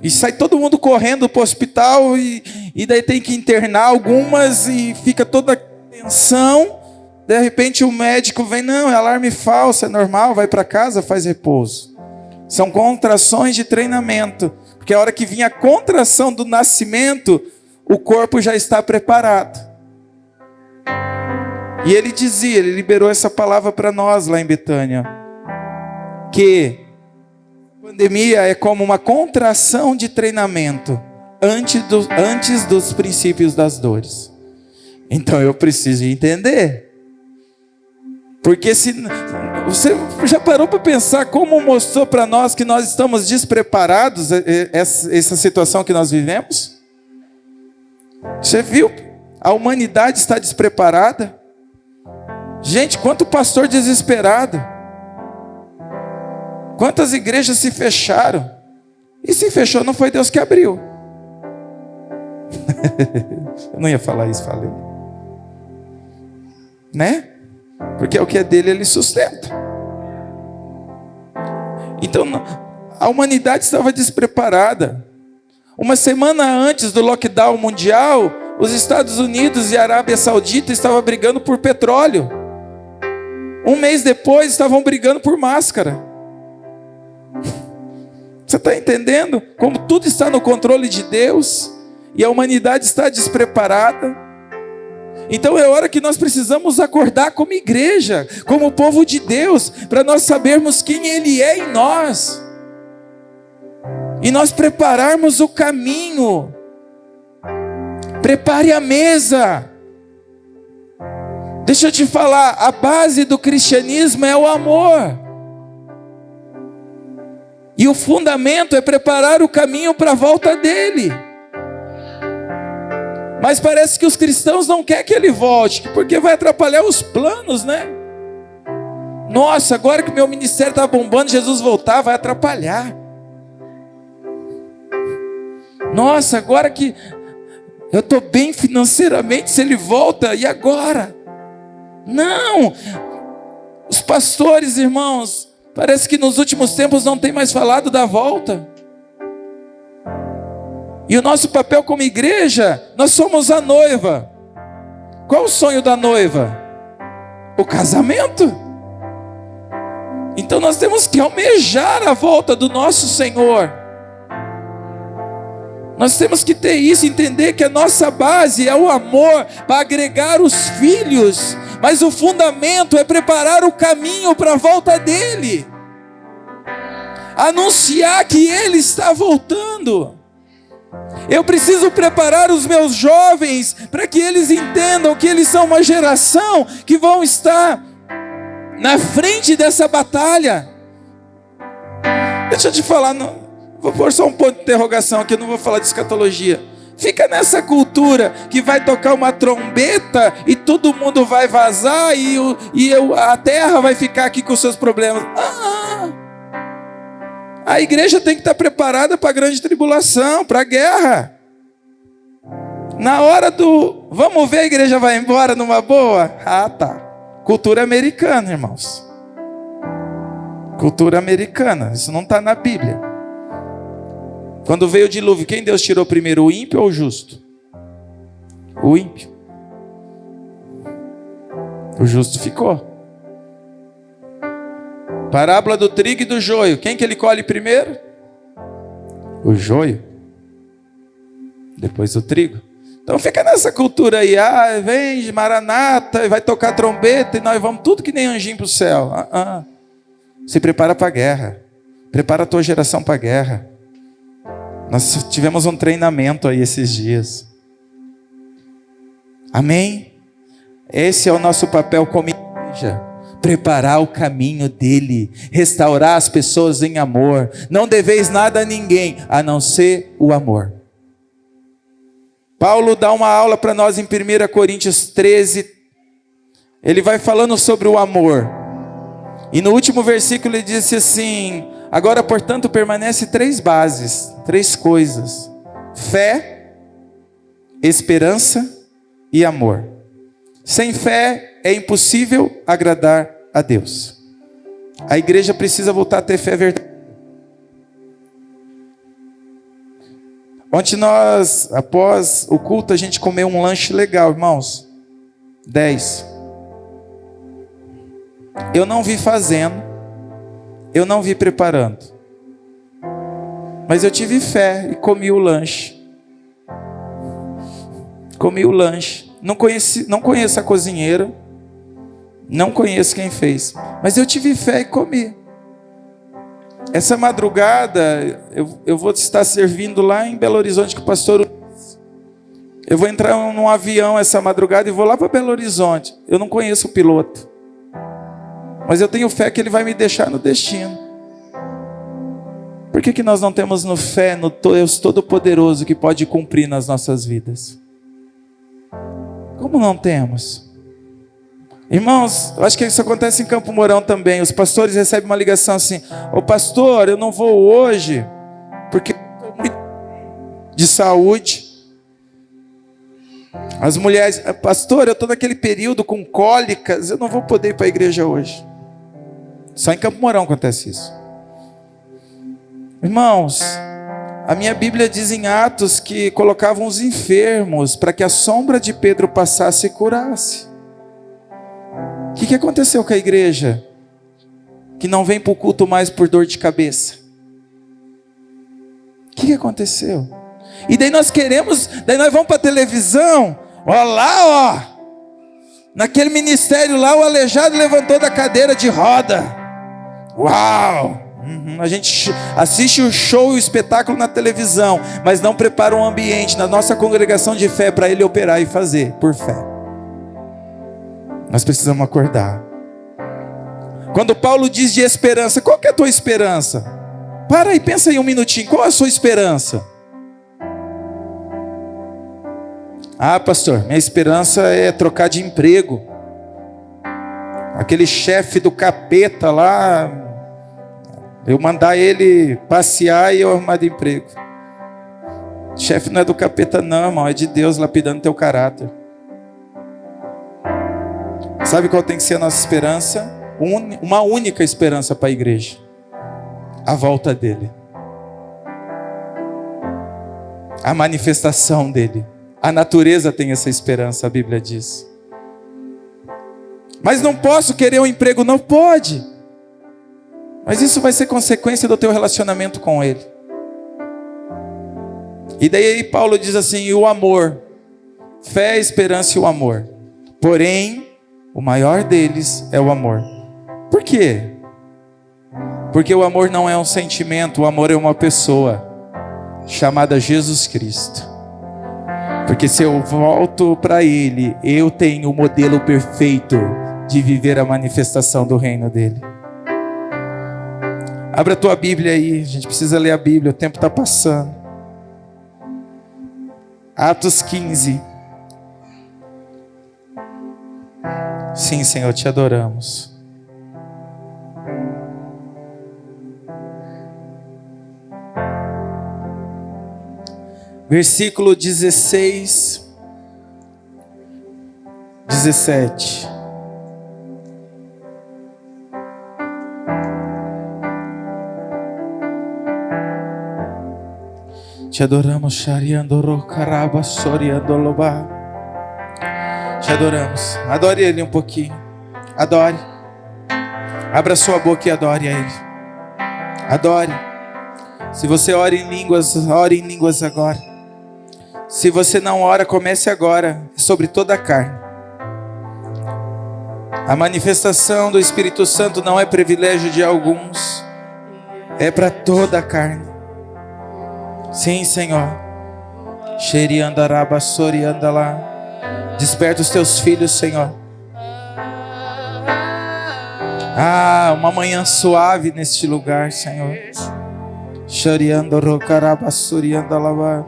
E sai todo mundo correndo para o hospital e daí tem que internar algumas e fica toda a tensão. De repente o médico vem, não, é alarme falso, é normal, vai para casa, faz repouso. São contrações de treinamento. Porque a hora que vinha a contração do nascimento, o corpo já está preparado. E ele dizia, ele liberou essa palavra para nós lá em Betânia, que a pandemia é como uma contração de treinamento antes dos princípios das dores. Então eu preciso entender. Porque se você já parou para pensar como mostrou para nós que nós estamos despreparados essa situação que nós vivemos? Você viu? A humanidade está despreparada. Gente, quanto pastor desesperado. Quantas igrejas se fecharam. E se fechou, não foi Deus que abriu. Eu não ia falar isso, falei. Né? Porque é o que é dele, ele sustenta. Então, a humanidade estava despreparada. Uma semana antes do lockdown mundial, os Estados Unidos e a Arábia Saudita estavam brigando por petróleo. Um mês depois, estavam brigando por máscara. Você está entendendo? Como tudo está no controle de Deus e a humanidade está despreparada. Então é hora que nós precisamos acordar como igreja, como povo de Deus, para nós sabermos quem Ele é em nós. E nós prepararmos o caminho. Prepare a mesa. Deixa eu te falar, a base do cristianismo é o amor. E o fundamento é preparar o caminho para a volta dele. Mas parece que os cristãos não querem que ele volte, porque vai atrapalhar os planos, né? Nossa, agora que o meu ministério está bombando, Jesus voltar, vai atrapalhar. Nossa, agora que eu estou bem financeiramente, se ele volta, e agora? Não! Os pastores, irmãos, parece que nos últimos tempos não tem mais falado da volta. E o nosso papel como igreja, nós somos a noiva. Qual o sonho da noiva? O casamento. Então nós temos que almejar a volta do nosso Senhor. Nós temos que ter isso, entender que a nossa base é o amor para agregar os filhos, mas o fundamento é preparar o caminho para a volta dele. Anunciar que ele está voltando. Eu preciso preparar os meus jovens para que eles entendam que eles são uma geração que vão estar na frente dessa batalha. Deixa eu te falar, vou pôr só um ponto de interrogação aqui, eu não vou falar de escatologia. Fica nessa cultura que vai tocar uma trombeta e todo mundo vai vazar e a terra vai ficar aqui com os seus problemas. A igreja tem que estar preparada para a grande tribulação, para a guerra. Na hora do vamos ver, a igreja vai embora numa boa? Ah, tá. Cultura americana, irmãos. Cultura americana, isso não está na Bíblia. Quando veio o dilúvio, quem Deus tirou primeiro, o ímpio ou o justo? O ímpio. O justo ficou. Parábola do trigo e do joio. Quem que ele colhe primeiro? O joio. Depois o trigo. Então fica nessa cultura aí. Vem Maranata, vai tocar trombeta e nós vamos tudo que nem anjinho para o céu. Se prepara para a guerra. Prepara a tua geração para a guerra. Nós tivemos um treinamento aí esses dias. Amém? Esse é o nosso papel como igreja. Preparar o caminho dele, restaurar as pessoas em amor. Não deveis nada a ninguém, a não ser o amor. Paulo dá uma aula para nós em 1 Coríntios 13. Ele vai falando sobre o amor. E no último versículo ele disse assim: agora, portanto, permanece 3 bases, 3 coisas: fé, esperança e amor. Sem fé é impossível agradar a Deus. A igreja precisa voltar a ter fé verdadeira. Ontem nós, após o culto, a gente comeu um lanche legal, irmãos. 10. Eu não vi fazendo, eu não vi preparando, mas eu tive fé e comi o lanche. Comi o lanche. Não conheço a cozinheira, não conheço quem fez, mas eu tive fé e comi. Essa madrugada eu vou estar servindo lá em Belo Horizonte com o pastor. Eu vou entrar num avião essa madrugada e vou lá para Belo Horizonte. Eu não conheço o piloto, mas eu tenho fé que ele vai me deixar no destino. Por que nós não temos fé no Deus Todo-Poderoso que pode cumprir nas nossas vidas? Como não temos? Irmãos, eu acho que isso acontece em Campo Mourão também. Os pastores recebem uma ligação assim: ô pastor, eu não vou hoje porque estou muito de saúde. As mulheres: pastor, eu estou naquele período com cólicas, eu não vou poder ir para a igreja hoje. Só em Campo Mourão acontece isso. Irmãos, a minha Bíblia diz em Atos que colocavam os enfermos para que a sombra de Pedro passasse e curasse. O que aconteceu com a igreja que não vem para o culto mais por dor de cabeça? O que aconteceu? E daí nós vamos para a televisão, ó lá, ó, Naquele ministério lá, o aleijado levantou da cadeira de roda. Uau! A gente assiste o show e o espetáculo na televisão, mas não prepara um ambiente na nossa congregação de fé para ele operar e fazer por fé. Nós precisamos acordar. Quando Paulo diz de esperança, qual que é a tua esperança? Para e pensa aí um minutinho, qual é a sua esperança? Ah, pastor, minha esperança é trocar de emprego. Aquele chefe do capeta lá, eu mandar ele passear e eu arrumar de emprego. Chefe não é do capeta não, irmão, é de Deus lapidando teu caráter. Sabe qual tem que ser a nossa esperança? Uma única esperança para a igreja: a volta dele, a manifestação dele. A natureza tem essa esperança, a Bíblia diz. Mas não posso querer um emprego, não pode. Mas isso vai ser consequência do teu relacionamento com ele. E daí Paulo diz assim: e o amor, fé, esperança e o amor. Porém, o maior deles é o amor. Por quê? Porque o amor não é um sentimento, o amor é uma pessoa chamada Jesus Cristo. Porque se eu volto para ele, eu tenho o modelo perfeito de viver a manifestação do reino dele. Abra a tua Bíblia aí, a gente precisa ler a Bíblia, o tempo está passando. Atos 15. Sim, Senhor, te adoramos. Versículo 16, 17. Te adoramos, Shariandoro Karaba Soriandoloba. Te adoramos. Adore ele um pouquinho. Adore. Abra sua boca e adore a ele. Adore. Se você ora em línguas, ore em línguas agora. Se você não ora, comece agora. É sobre toda a carne. A manifestação do Espírito Santo não é privilégio de alguns. É para toda a carne. Sim, Senhor. Xeriandaraba Soriandalá. Desperta os teus filhos, Senhor. Ah, uma manhã suave neste lugar, Senhor. Xeriandorocaraba Soriandalá.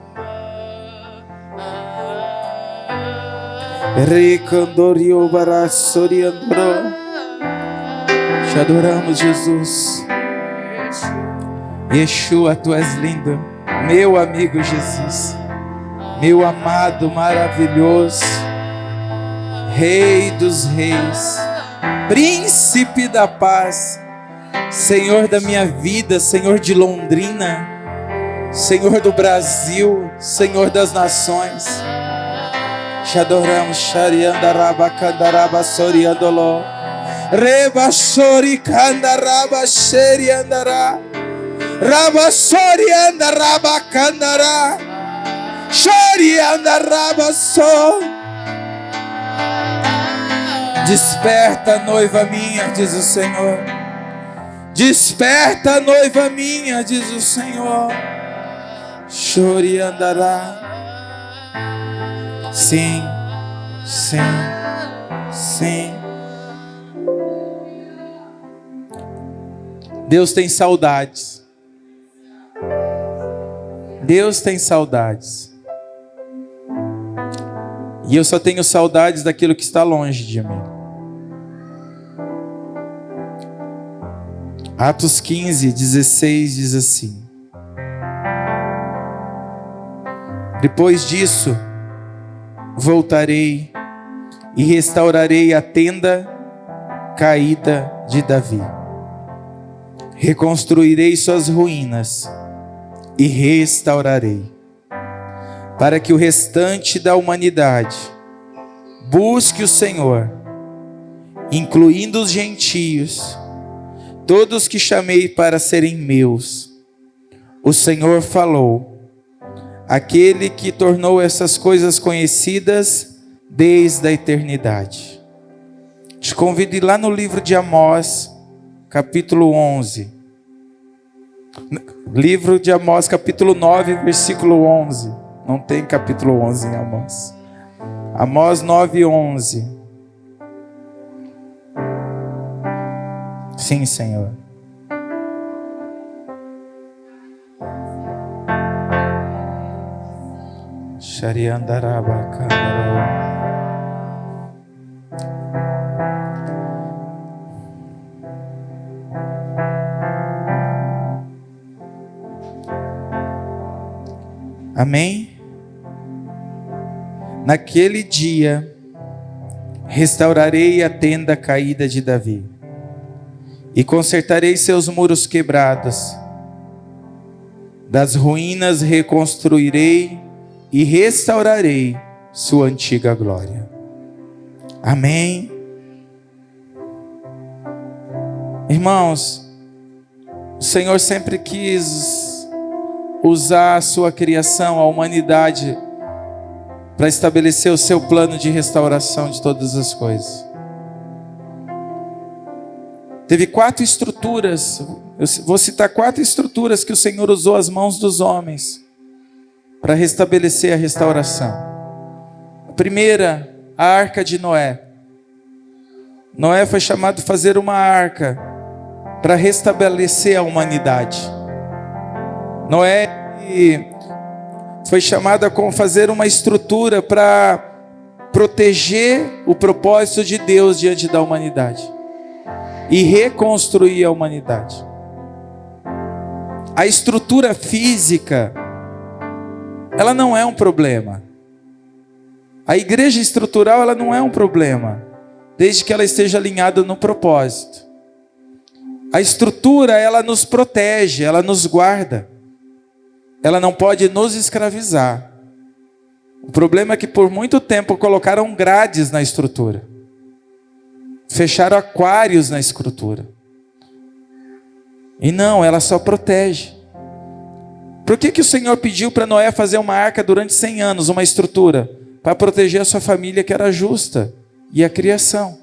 Recandorio Soriandoro. Te adoramos, Jesus. Yeshua, tu és lindo. Meu amigo Jesus, meu amado, maravilhoso, Rei dos reis, Príncipe da paz, Senhor da minha vida, Senhor de Londrina, Senhor do Brasil, Senhor das nações. Te adoramos, Shariandaraba Kandaraba Soriandolo, Reba Shori Kandaraba Sheriandará. Rabasori anda rabacandara, chori anda rabassó. Desperta, noiva minha, diz o Senhor. Desperta, noiva minha, diz o Senhor. Chori andará. Sim, sim, sim. Deus tem saudades. Deus tem saudades. E eu só tenho saudades daquilo que está longe de mim. Atos 15, 16 diz assim: depois disso, voltarei e restaurarei a tenda caída de Davi. Reconstruirei suas ruínas e restaurarei, para que o restante da humanidade busque o Senhor, incluindo os gentios, todos que chamei para serem meus. O Senhor falou, aquele que tornou essas coisas conhecidas desde a eternidade. Te convido a ir lá no livro de Amós, capítulo 11. Livro de Amós, capítulo 9, versículo 11. Não tem capítulo 11 em Amós. Amós 9, 11. Sim, Senhor. Shariandarabakandaro. Amém? Naquele dia, restaurarei a tenda caída de Davi, e consertarei seus muros quebrados. Das ruínas reconstruirei e restaurarei sua antiga glória. Amém? Irmãos, o Senhor sempre quis usar a sua criação, a humanidade, para estabelecer o seu plano de restauração de todas as coisas. Teve 4 estruturas, eu vou citar 4 estruturas que o Senhor usou as mãos dos homens para restabelecer a restauração. A primeira, a arca de Noé. Noé foi chamado a fazer uma arca para restabelecer a humanidade. Noé foi chamado a fazer uma estrutura para proteger o propósito de Deus diante da humanidade e reconstruir a humanidade. A estrutura física, ela não é um problema. A igreja estrutural, ela não é um problema, desde que ela esteja alinhada no propósito. A estrutura, ela nos protege, ela nos guarda. Ela não pode nos escravizar. O problema é que por muito tempo colocaram grades na estrutura. Fecharam aquários na estrutura. E não, ela só protege. Por que o Senhor pediu para Noé fazer uma arca durante 100 anos, uma estrutura? Para proteger a sua família que era justa e a criação.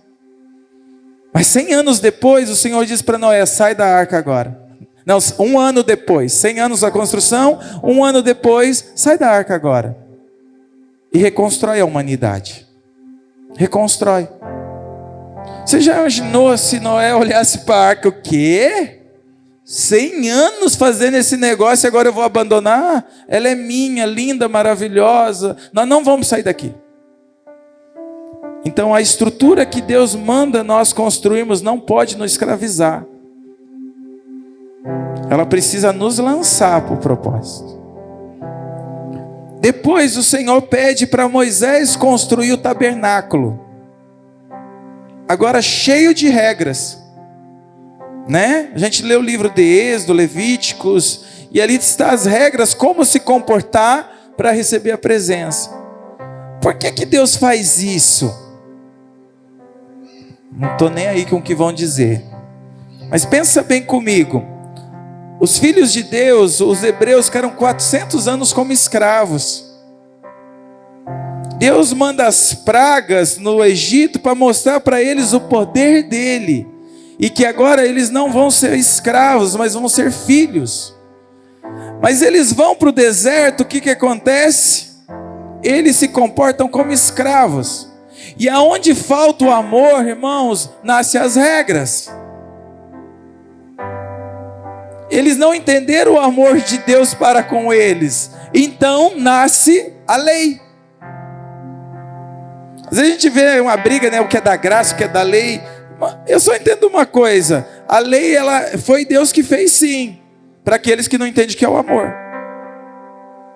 Mas 100 anos depois, o Senhor disse para Noé, sai da arca agora. Não, 1 ano depois, 100 anos da construção, 1 ano depois, sai da arca agora. E reconstrói a humanidade. Reconstrói. Você já imaginou se Noé olhasse para a arca, o quê? 100 anos fazendo esse negócio e agora eu vou abandonar? Ela é minha, linda, maravilhosa. Nós não vamos sair daqui. Então a estrutura que Deus manda nós construirmos não pode nos escravizar. Ela precisa nos lançar para o propósito. Depois o Senhor pede para Moisés construir o tabernáculo. Agora cheio de regras. Né? A gente lê o livro de Êxodo, Levíticos, e ali está as regras, como se comportar para receber a presença. Por que Deus faz isso? Não estou nem aí com o que vão dizer. Mas pensa bem comigo. Os filhos de Deus, os hebreus, ficaram 400 anos como escravos. Deus manda as pragas no Egito para mostrar para eles o poder dele. E que agora eles não vão ser escravos, mas vão ser filhos. Mas eles vão para o deserto, o que acontece? Eles se comportam como escravos. E aonde falta o amor, irmãos, nascem as regras. Eles não entenderam o amor de Deus para com eles. Então nasce a lei. Às vezes a gente vê uma briga, né? O que é da graça, o que é da lei. Eu só entendo uma coisa. A lei, ela foi Deus que fez sim. Para aqueles que não entendem o que é o amor.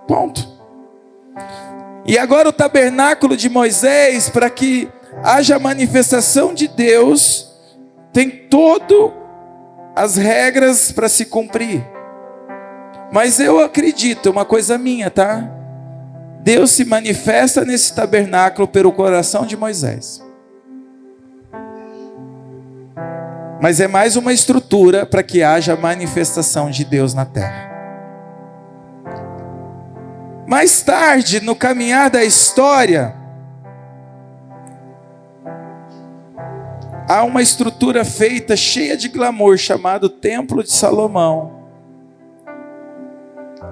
Ponto. E agora o tabernáculo de Moisés, para que haja manifestação de Deus, tem todo as regras para se cumprir. Mas eu acredito, é uma coisa minha, tá? Deus se manifesta nesse tabernáculo pelo coração de Moisés. Mas é mais uma estrutura para que haja manifestação de Deus na terra. Mais tarde, no caminhar da história, há uma estrutura feita cheia de glamour chamado Templo de Salomão,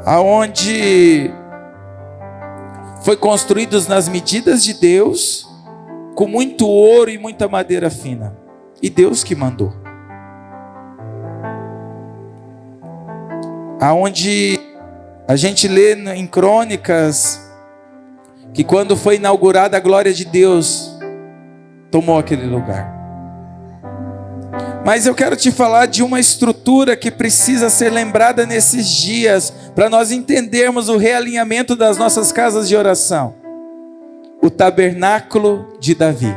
aonde foi construído nas medidas de Deus, com muito ouro e muita madeira fina, e Deus que mandou. Aonde a gente lê em Crônicas que quando foi inaugurada a glória de Deus, tomou aquele lugar. Mas eu quero te falar de uma estrutura que precisa ser lembrada nesses dias, para nós entendermos o realinhamento das nossas casas de oração. O tabernáculo de Davi.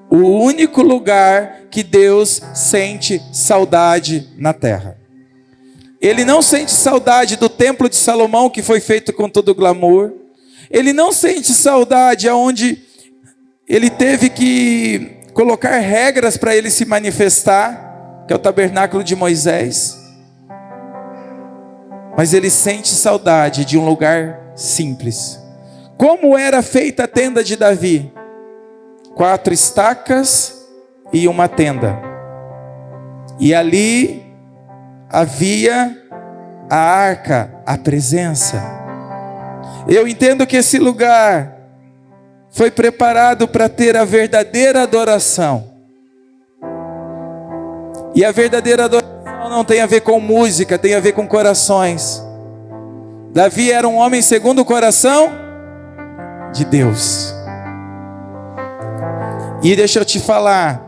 O único lugar que Deus sente saudade na terra. Ele não sente saudade do templo de Salomão, que foi feito com todo o glamour. Ele não sente saudade aonde ele teve que colocar regras para ele se manifestar, que é o tabernáculo de Moisés. Mas ele sente saudade de um lugar simples. Como era feita a tenda de Davi? 4 estacas e uma tenda. E ali havia a arca, a presença. Eu entendo que esse lugar foi preparado para ter a verdadeira adoração. E a verdadeira adoração não tem a ver com música, tem a ver com corações. Davi era um homem segundo o coração de Deus. E deixa eu te falar,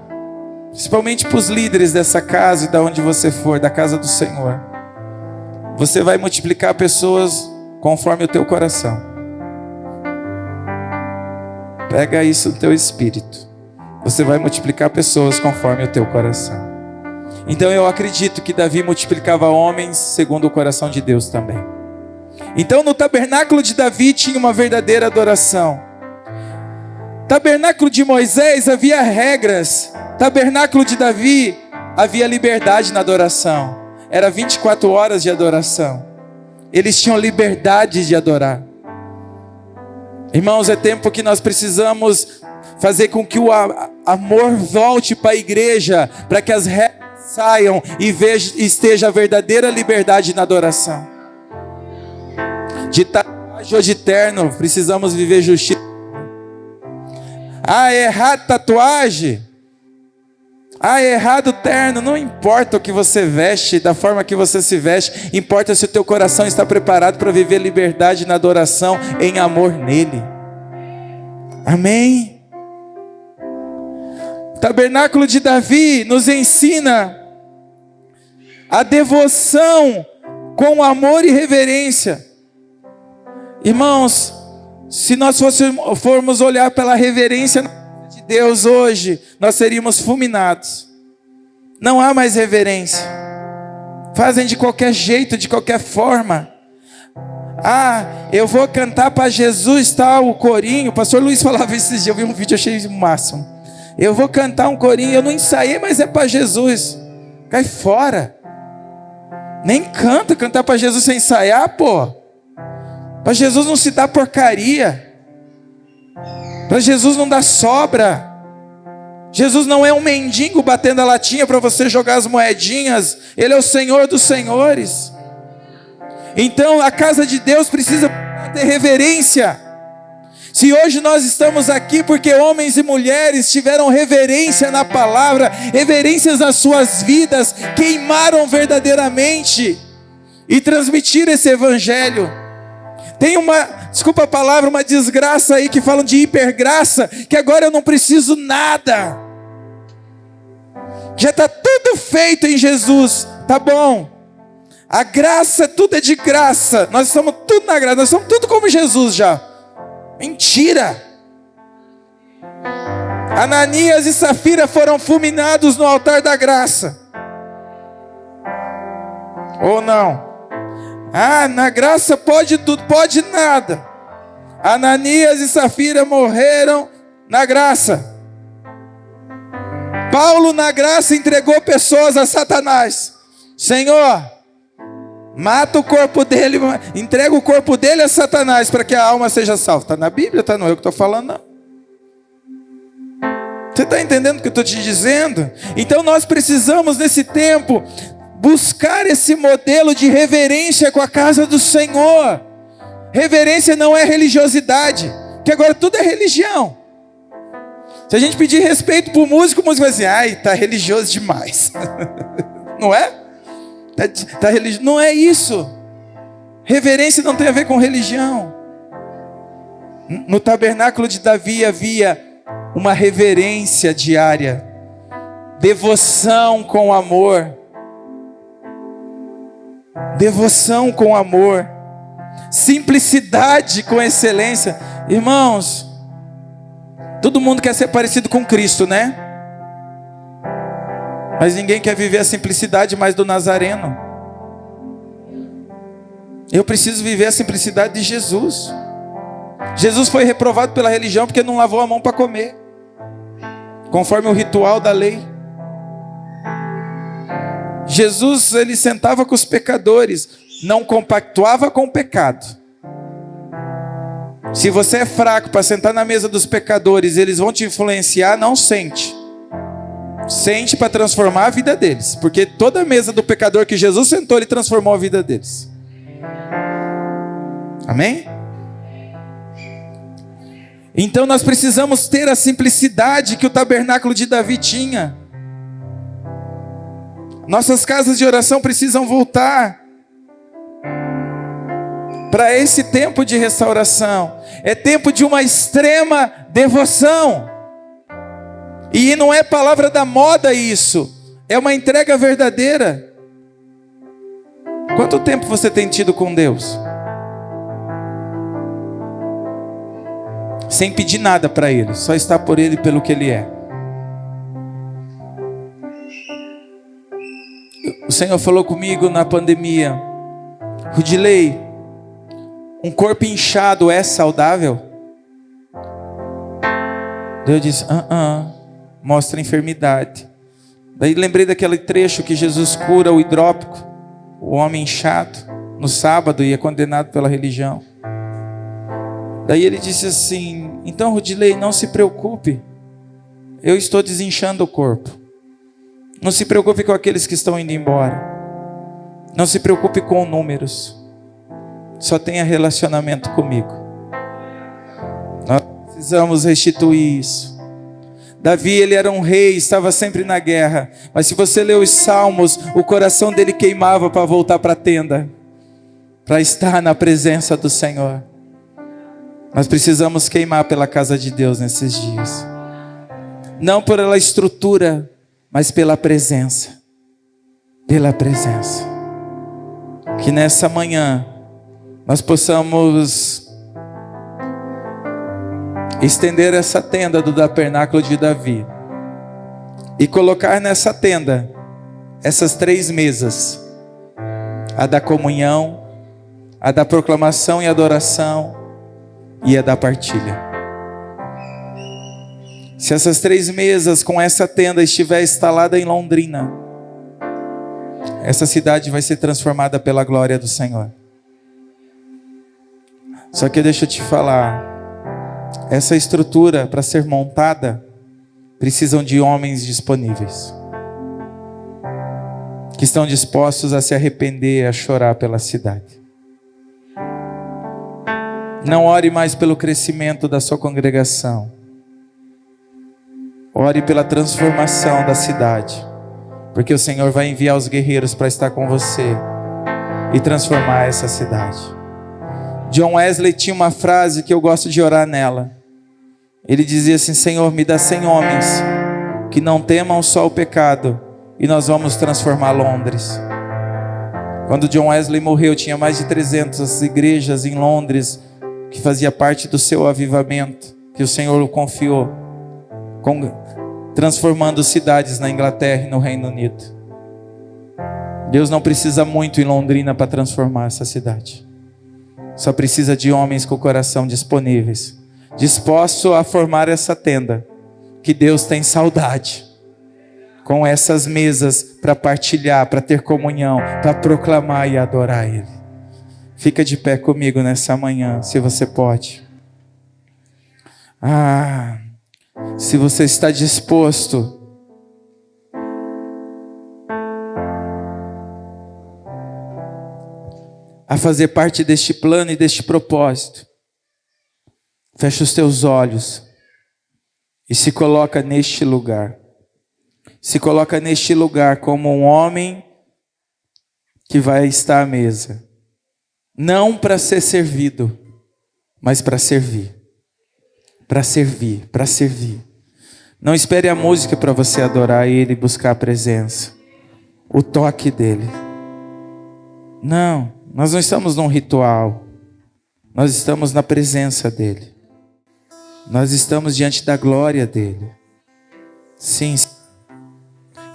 principalmente para os líderes dessa casa e da onde você for, da casa do Senhor, você vai multiplicar pessoas conforme o teu coração. Pega isso no teu espírito. Você vai multiplicar pessoas conforme o teu coração. Então eu acredito que Davi multiplicava homens segundo o coração de Deus também. Então no tabernáculo de Davi tinha uma verdadeira adoração. Tabernáculo de Moisés havia regras. Tabernáculo de Davi havia liberdade na adoração. Era 24 horas de adoração. Eles tinham liberdade de adorar. Irmãos, é tempo que nós precisamos fazer com que o amor volte para a igreja, para que as regras saiam e esteja a verdadeira liberdade na adoração. De tatuagem ou de terno, precisamos viver justiça. Ah, é errado tatuagem? Ah, é errado terno? Não importa o que você veste, da forma que você se veste, importa se o teu coração está preparado para viver liberdade na adoração, em amor nele. Amém? O tabernáculo de Davi nos ensina a devoção com amor e reverência. Irmãos, se nós formos olhar pela reverência de Deus hoje, nós seríamos fulminados. Não há mais reverência. Fazem de qualquer jeito, de qualquer forma. Ah, eu vou cantar para Jesus, tal, o corinho. O pastor Luiz falava esses dias, eu vi um vídeo, achei o máximo. Eu vou cantar um corinho, eu não ensaiei, mas é para Jesus. Cai fora. Nem cantar para Jesus sem ensaiar, pô. Para Jesus não se dá porcaria. Para Jesus não dá sobra. Jesus não é um mendigo batendo a latinha para você jogar as moedinhas. Ele é o Senhor dos senhores. Então a casa de Deus precisa ter reverência. Se hoje nós estamos aqui porque homens e mulheres tiveram reverência na palavra, reverências nas suas vidas, queimaram verdadeiramente e transmitiram esse evangelho. Tem desculpa a palavra, uma desgraça aí que falam de hipergraça, que agora eu não preciso nada. Já está tudo feito em Jesus, tá bom. A graça, tudo é de graça. Nós estamos tudo na graça, nós estamos tudo como Jesus já. Mentira. Ananias e Safira foram fulminados no altar da graça. Ou não? Ah, na graça pode tudo, pode nada. Ananias e Safira morreram na graça. Paulo na graça entregou pessoas a Satanás. Senhor, mata o corpo dele, entrega o corpo dele a Satanás para que a alma seja salva. Está na Bíblia, está não é eu que estou falando não. Você está entendendo o que eu estou te dizendo? Então nós precisamos, nesse tempo, buscar esse modelo de reverência com a casa do Senhor. Reverência não é religiosidade, que agora tudo é religião. Se a gente pedir respeito para o músico vai dizer, ai, tá religioso demais. Não é? Não é isso. Reverência não tem a ver com religião. No tabernáculo de Davi havia uma reverência diária, devoção com amor, devoção com amor, simplicidade com excelência. Irmãos, todo mundo quer ser parecido com Cristo, né? Mas ninguém quer viver a simplicidade mais do Nazareno. Eu preciso viver a simplicidade de Jesus. Jesus foi reprovado pela religião porque não lavou a mão para comer, conforme o ritual da lei. Jesus, ele sentava com os pecadores, não compactuava com o pecado. Se você é fraco para sentar na mesa dos pecadores, eles vão te influenciar, não sente. Sente para transformar a vida deles, porque toda a mesa do pecador que Jesus sentou, ele transformou a vida deles. Amém? Então nós precisamos ter a simplicidade que o tabernáculo de Davi tinha. Nossas casas de oração precisam voltar para esse tempo de restauração. É tempo de uma extrema devoção. E não é palavra da moda isso, é uma entrega verdadeira. Quanto tempo você tem tido com Deus? Sem pedir nada para Ele, só estar por Ele pelo que Ele é. O Senhor falou comigo na pandemia, Rudilei, um corpo inchado é saudável? Deus disse, mostra enfermidade. Daí lembrei daquele trecho que Jesus cura o hidrópico, o homem inchado, no sábado e é condenado pela religião. Daí ele disse assim, então Rudilei, não se preocupe, eu estou desinchando o corpo. Não se preocupe com aqueles que estão indo embora. Não se preocupe com números. Só tenha relacionamento comigo. Nós precisamos restituir isso. Davi, ele era um rei, estava sempre na guerra. Mas se você ler os salmos, o coração dele queimava para voltar para a tenda, para estar na presença do Senhor. Nós precisamos queimar pela casa de Deus nesses dias. Não pela estrutura, mas pela presença. Pela presença. Que nessa manhã nós possamos estender essa tenda do tabernáculo de Davi e colocar nessa tenda essas 3 mesas: a da comunhão, a da proclamação e adoração e a da partilha. Se essas 3 mesas com essa tenda estiver instalada em Londrina, essa cidade vai ser transformada pela glória do Senhor. Só que deixa eu te falar, essa estrutura para ser montada precisam de homens disponíveis, que estão dispostos a se arrepender, a chorar pela cidade. Não ore mais pelo crescimento da sua congregação. Ore pela transformação da cidade, porque o Senhor vai enviar os guerreiros para estar com você e transformar essa cidade. John Wesley tinha uma frase que eu gosto de orar nela. Ele dizia assim: Senhor, me dá 100 homens que não temam só o pecado e nós vamos transformar Londres. Quando John Wesley morreu, tinha mais de 300 igrejas em Londres que fazia parte do seu avivamento, que o Senhor o confiou, transformando cidades na Inglaterra e no Reino Unido. Deus não precisa muito em Londrina para transformar essa cidade. Só precisa de homens com o coração disponíveis, dispostos a formar essa tenda, que Deus tem saudade, com essas mesas para partilhar, para ter comunhão, para proclamar e adorar Ele. Fica de pé comigo nessa manhã, se você pode. Se você está disposto a fazer parte deste plano e deste propósito, fecha os teus olhos e se coloca neste lugar. Se coloca neste lugar como um homem que vai estar à mesa. Não para ser servido, mas para servir. Para servir, para servir. Não espere a música para você adorar Ele e buscar a presença, o toque dEle. Não, nós não estamos num ritual. Nós estamos na presença dEle. Nós estamos diante da glória dEle. Sim,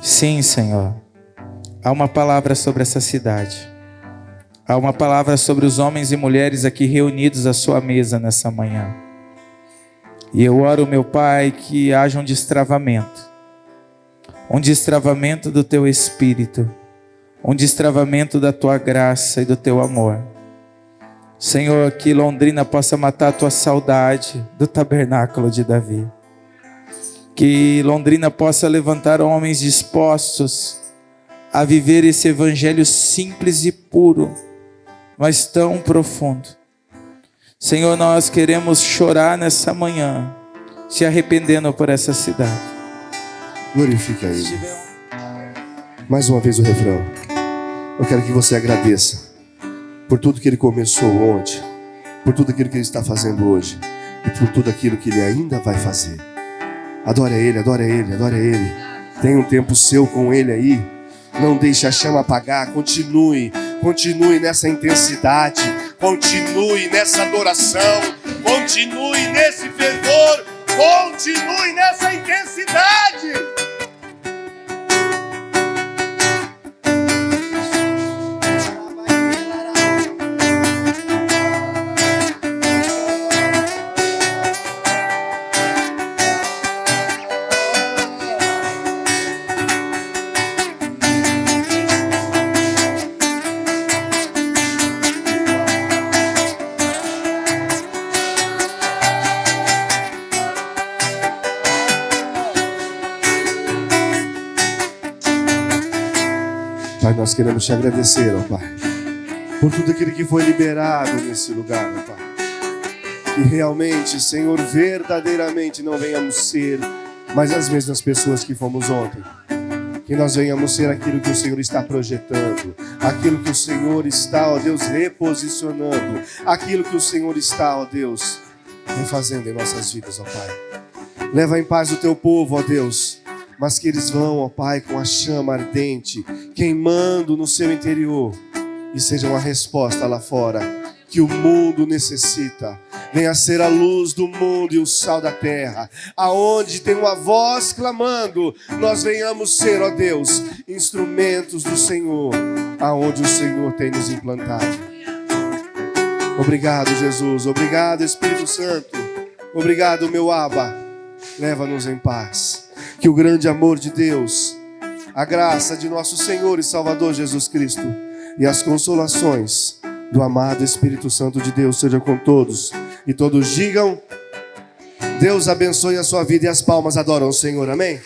sim, Senhor. Há uma palavra sobre essa cidade. Há uma palavra sobre os homens e mulheres aqui reunidos à sua mesa nessa manhã. E eu oro, meu Pai, que haja um destravamento do teu Espírito, um destravamento da tua graça e do teu amor. Senhor, que Londrina possa matar a tua saudade do tabernáculo de Davi. Que Londrina possa levantar homens dispostos a viver esse evangelho simples e puro, mas tão profundo. Senhor, nós queremos chorar nessa manhã, se arrependendo por essa cidade. Glorifica Ele. Mais uma vez o refrão. Eu quero que você agradeça por tudo que Ele começou ontem, por tudo aquilo que Ele está fazendo hoje e por tudo aquilo que Ele ainda vai fazer. Adore a Ele, adore a Ele, adore a Ele. Tenha um tempo seu com Ele aí. Não deixe a chama apagar. Continue nessa intensidade. Continue nessa adoração. Continue nesse fervor. Continue nessa intensidade. Pai, nós queremos te agradecer, ó Pai, por tudo aquilo que foi liberado nesse lugar, ó Pai. Que realmente, Senhor, verdadeiramente não venhamos ser mais as mesmas pessoas que fomos ontem. Que nós venhamos ser aquilo que o Senhor está projetando, aquilo que o Senhor está, ó Deus, reposicionando, aquilo que o Senhor está, ó Deus, refazendo em nossas vidas, ó Pai. Leva em paz o teu povo, ó Deus, mas que eles vão, ó Pai, com a chama ardente, queimando no seu interior, e seja uma resposta lá fora, que o mundo necessita. Venha ser a luz do mundo e o sal da terra, aonde tem uma voz clamando, nós venhamos ser, ó Deus, instrumentos do Senhor, aonde o Senhor tem nos implantado. Obrigado, Jesus, obrigado, Espírito Santo, obrigado, meu Abba, leva-nos em paz. Que o grande amor de Deus, a graça de nosso Senhor e Salvador Jesus Cristo e as consolações do amado Espírito Santo de Deus seja com todos. E todos digam: Deus abençoe a sua vida, e as palmas adoram o Senhor. Amém?